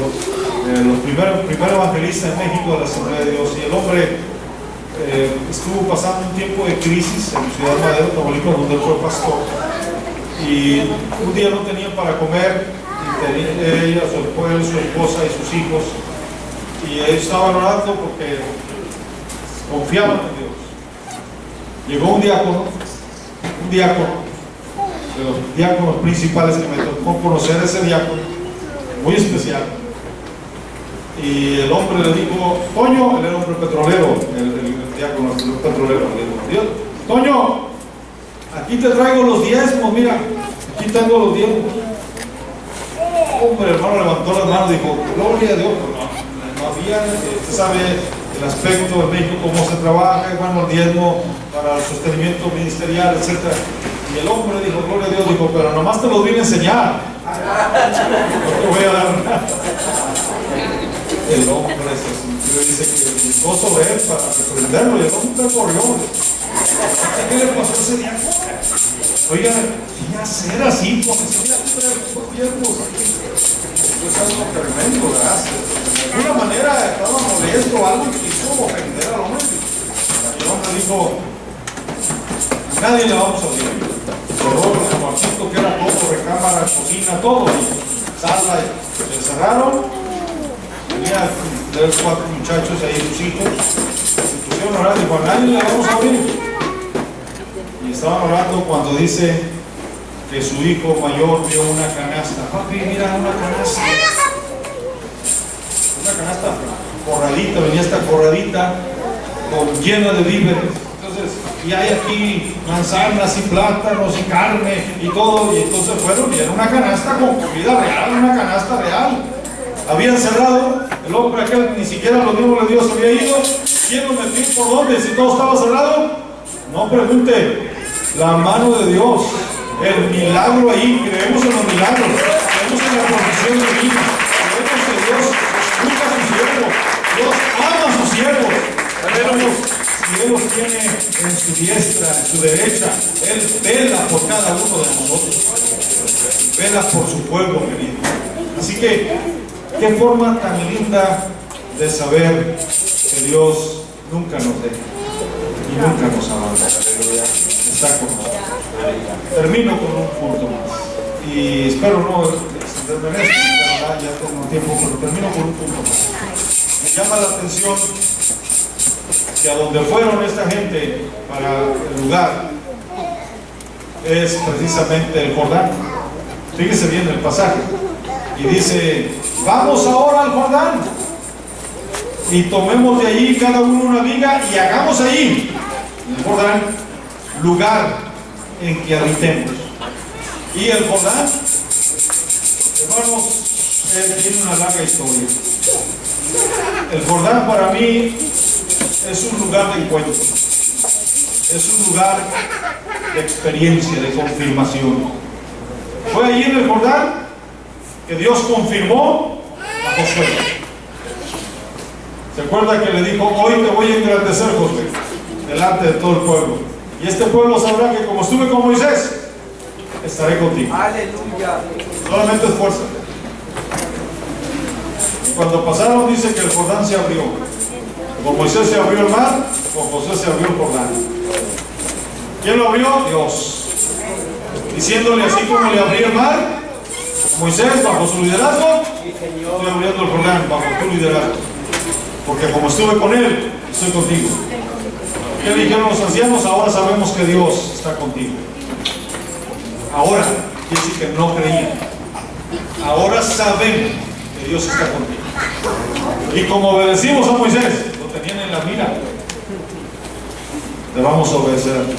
los primer evangelista en México de la Asamblea de Dios, y el hombre estuvo pasando un tiempo de crisis en Ciudad Madero, Tamaulipas, donde él fue pastor, y un día no tenían para comer, y ella, su esposa y sus hijos, y ellos estaban orando porque confiaban en Dios. Llegó un diácono, de los diáconos principales que me tocó conocer, ese diácono, muy especial. Y el hombre le dijo, Toño, él era hombre petrolero, el diácono petrolero, le dijo, Dios, Toño, aquí te traigo los diezmos, mira, aquí tengo los diezmos. Hombre, el hermano levantó las manos y dijo, gloria a Dios, no había, usted sabe el aspecto de México, cómo se trabaja, hermano, el diezmo para el sostenimiento ministerial, etc. Y el hombre dijo, gloria a Dios, dijo, pero nomás te los vine a enseñar. No te voy a dar nada. El hombre se dice que brincó sobre él para reprenderlo, y el hombre corrió. ¿Qué le pasó ese día? Oiga, ya ser así, porque si mira, es algo tremendo, ¿verdad? De alguna manera estaba molesto, algo que quiso ofender al hombre. Y el hombre dijo, a nadie le vamos a abrir. Cerró el cuartito que era todo, recámara, cocina, todo, y sala, se encerraron. Tenía 3 o 4 muchachos ahí, sus hijos, se pusieron a orar, dijo, a nadie le vamos a abrir. Y estaban orando cuando dice que su hijo mayor vio una canasta. Papi, mira, una canasta forradita, venía esta forradita llena de víveres. Entonces, y hay aquí manzanas y plátanos y carne y todo. Y entonces fueron y era una canasta con comida real, una canasta real. Habían cerrado, el hombre aquel ni siquiera los mismos de Dios había ido. ¿Quién lo metió por dónde? Si todo estaba cerrado. No pregunte, la mano de Dios, el milagro ahí, creemos en los milagros, creemos en la provisión divina, creemos que Dios busca a su siervo, Dios ama a su siervo. Si Él los tiene en su diestra, en su derecha, Él vela por cada uno de nosotros, vela por su pueblo querido. Así que, qué forma tan linda de saber que Dios nunca nos deja y nunca nos abandona. Está con nosotros. Termino con un punto más. Y espero no extenderme en esto, ya tengo tiempo, pero termino con un punto más. Me llama la atención que a donde fueron esta gente para el lugar es precisamente el Jordán. Fíjese bien el pasaje. Y dice, vamos ahora al Jordán y tomemos de allí cada uno una viga y hagamos allí, en el Jordán, lugar en que habitemos. Y el Jordán, hermanos, tiene una larga historia. El Jordán para mí es un lugar de encuentro, es un lugar de experiencia, de confirmación. Fue allí en el Jordán que Dios confirmó a Josué. ¿Se acuerda que le dijo: hoy te voy a engrandecer, Josué, delante de todo el pueblo? Y este pueblo sabrá que como estuve con Moisés, estaré contigo. Aleluya. Solamente esfuérzate. Cuando pasaron, dice que el Jordán se abrió. Con Moisés se abrió el mar, con Josué se abrió el Jordán. ¿Quién lo abrió? Dios. Diciéndole: así como le abrí el mar, Moisés bajo su liderazgo, estoy abriendo el Jordán bajo tu liderazgo. Porque como estuve con él, estoy contigo. ¿Qué dijeron los ancianos? Ahora sabemos que Dios está contigo. Ahora, quiere decir que no creían. Ahora saben que Dios está contigo. Y como obedecimos a Moisés, lo tenían en la mira, le vamos a obedecer a ti.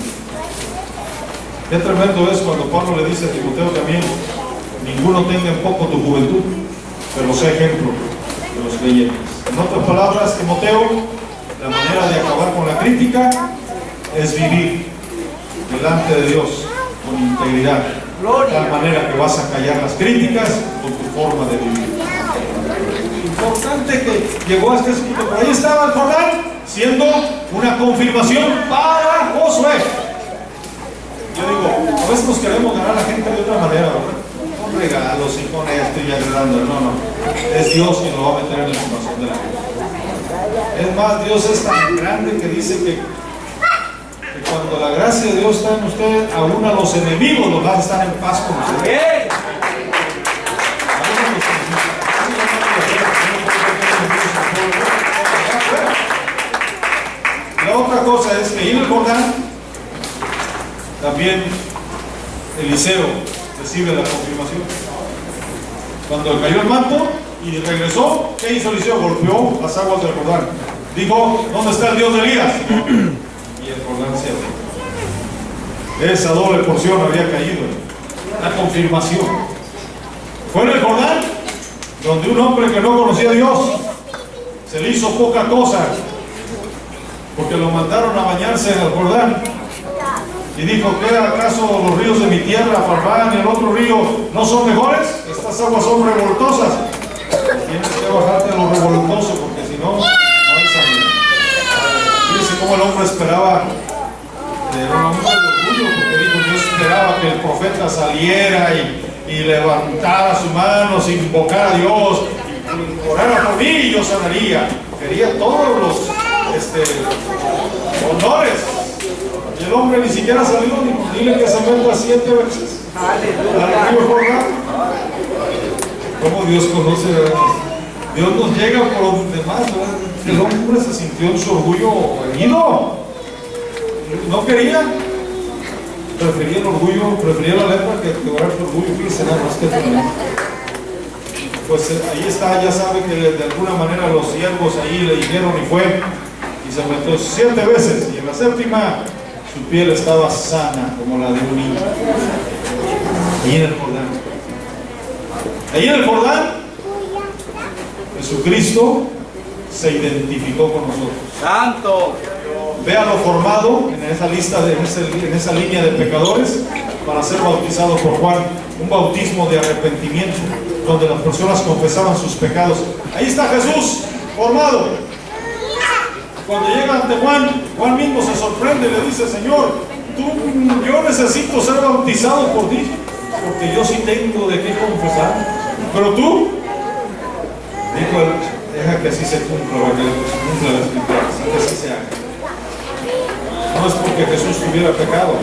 Qué tremendo es cuando Pablo le dice a Timoteo también: ninguno tenga en poco tu juventud, pero sea ejemplo de los creyentes. En otras palabras, Timoteo, la manera de acabar con la crítica es vivir delante de Dios con integridad, de tal manera que vas a callar las críticas con tu forma de vivir. Importante que llegó a este punto. Por ahí estaba el Jordán siendo una confirmación para Josué. Yo digo, a veces nos queremos ganar a la gente de otra manera, ¿verdad? Con regalos y con esto y agregándole. No, es Dios quien lo va a meter en el corazón de la gente. Es más, Dios es tan grande que dice que cuando la gracia de Dios está en usted, aún a los enemigos los va a estar en paz con usted. La otra cosa es que en el Jordán también Eliseo recibe la confirmación. Cuando cayó el manto y regresó, ¿qué hizo Eliseo? Golpeó las aguas del Jordán. Dijo: ¿dónde está el Dios de Elías? Y el Jordán se abrió. Esa doble porción había caído. La confirmación. Fue en el Jordán donde un hombre que no conocía a Dios se le hizo poca cosa, porque lo mandaron a bañarse en el Jordán. Y dijo: ¿qué acaso los ríos de mi tierra, Farbán y el otro río, no son mejores? Estas aguas son revoltosas. Tienes que bajarte a lo revoltoso, porque si no, no hay salida. Fíjense cómo el hombre esperaba. Era un hombre de orgullo, porque dijo: yo esperaba que el profeta saliera y levantara sus manos, invocara a Dios, y orara por mí y yo sanaría. Quería todos los honores. Y el hombre ni siquiera salió. Dile que se meta 7 veces. Aleluya. ¿Cómo Dios conoce? Dios nos llega por los demás, ¿verdad? El hombre se sintió en su orgullo herido. No quería. Prefería el orgullo, prefería la lepra que quebrar su orgullo. Fíjense nada más que tremendo. Pues ahí está, ya sabe que de alguna manera los siervos ahí le dijeron y fue. Y se metió 7 veces. Y en la 7ª su piel estaba sana como la de un niño. Ahí en el Jordán. Ahí en el Jordán, Jesucristo se identificó con nosotros. Santo. Véalo formado en esa lista, en esa línea de pecadores para ser bautizado por Juan. Un bautismo de arrepentimiento, donde las personas confesaban sus pecados. Ahí está Jesús formado. Cuando llega ante Juan, Juan mismo se sorprende y le dice: Señor, yo necesito ser bautizado por ti, porque yo sí tengo de qué confesar. Pero tú, dijo él, deja que así se cumpla, que se cumpla la escritura, que así se haga. No es porque Jesús tuviera pecados,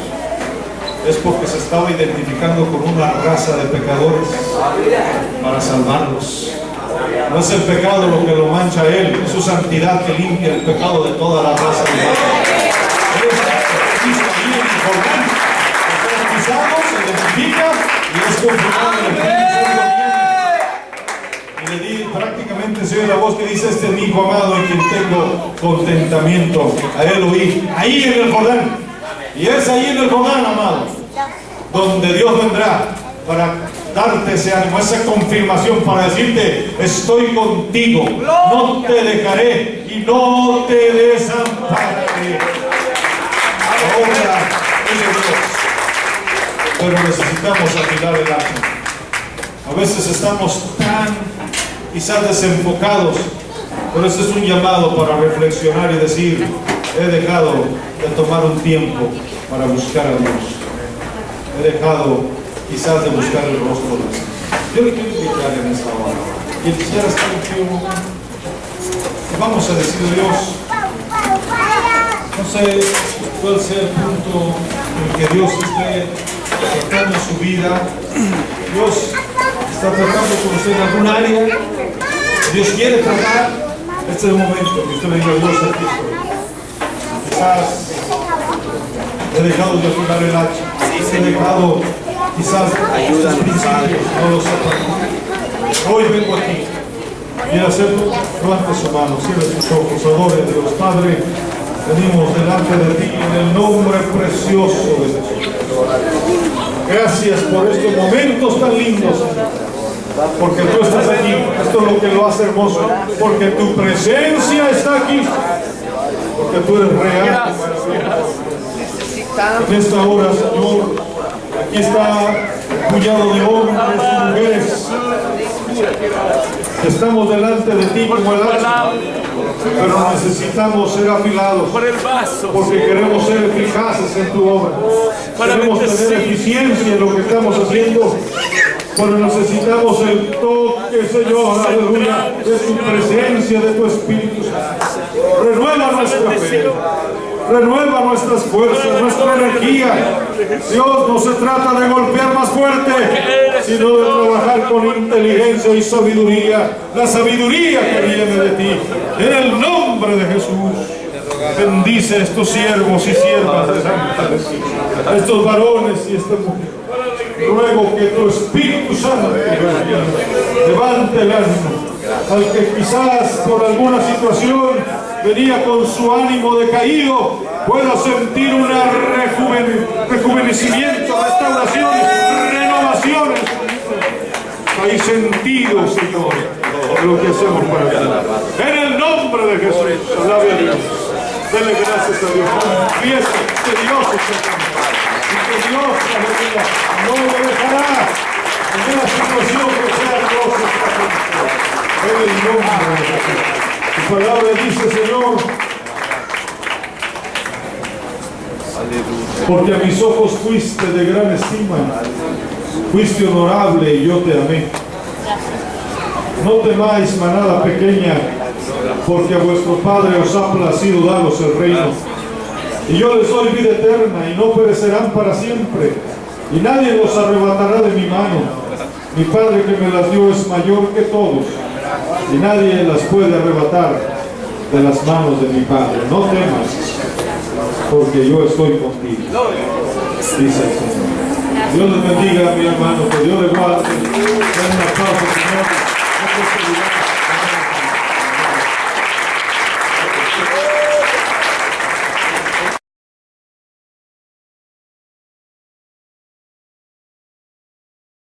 es porque se estaba identificando con una raza de pecadores para salvarlos. No es el pecado lo que lo mancha a él, es su santidad que limpia el pecado de toda la raza humana. Él es Cristo ahí en el Jordán, es bautizado, se identifica y es confirmado en el Espíritu Santo. Y le di, prácticamente se oye la voz que dice: este es mi hijo amado en quien tengo contentamiento. A él oí, ahí en el Jordán. Y es ahí en el Jordán, amado, donde Dios vendrá para darte ese ánimo, esa confirmación para decirte, estoy contigo, no te dejaré y no te desampararé. Ahora es Dios, pero necesitamos afilar el hacha. A veces estamos tan quizás desenfocados, pero este es un llamado para reflexionar y decir, he dejado de tomar un tiempo para buscar a Dios. He dejado quizás de buscar el rostro de Dios. Yo le quiero invitar en esta hora. Y quisiera estar en un momento. Vamos a decir a Dios, no sé cuál sea el punto en el que Dios esté tratando su vida. Dios está tratando con usted en algún área. Dios quiere tratar. Este es el momento que usted le diga a Dios, aquí estoy. Quizás he dejado de afilar el hacha. He dejado quizás estos principios, no lo sepa. Hoy vengo aquí. Quiero hacerlo, levante su mano, cierre sus ojos, adore a Dios. Padre, venimos delante de ti en el nombre precioso de Jesús. Gracias por estos momentos tan lindos, porque tú estás aquí. Esto es lo que lo hace hermoso, porque tu presencia está aquí, porque tú eres real. En esta hora, Señor, aquí está un puñado de hombres y mujeres. Estamos delante de ti como el hacha, pero necesitamos ser afilados, porque queremos ser eficaces en tu obra. Queremos tener eficiencia en lo que estamos haciendo, pero necesitamos el toque, Señor, aleluya, de tu presencia, de tu Espíritu. Renueva nuestra fe, renueva nuestras fuerzas, nuestra energía. Dios, no se trata de golpear más fuerte, sino de trabajar con inteligencia y sabiduría, la sabiduría que viene de ti. En el nombre de Jesús, bendice a estos siervos y siervas de Santa Lucía, a estos varones y estas mujeres. Ruego que tu Espíritu Santo levante el ánimo al que quizás por alguna situación venía con su ánimo decaído, pueda sentir un rejuvenecimiento, restauración, renovación. Hay sentido, Señor, de lo que hacemos para ti. En el nombre de Jesús, alabe a Dios. Dele gracias a Dios. Confiese que Dios está contigo y que Dios, aleluya, no lo dejará en una situación que sea Dios está contigo. En el nombre de Jesús. Tu palabra dice, Señor, porque a mis ojos fuiste de gran estima, fuiste honorable y yo te amé. No temáis, manada pequeña, porque a vuestro Padre os ha placido daros el reino. Y yo les doy vida eterna, y no perecerán para siempre, y nadie los arrebatará de mi mano. Mi Padre que me las dio es mayor que todos, y nadie las puede arrebatar de las manos de mi Padre. No temas, porque yo estoy contigo, dice el Señor. Dios les bendiga, mi hermano, que Dios les guarde. Den un aplauso, Señor.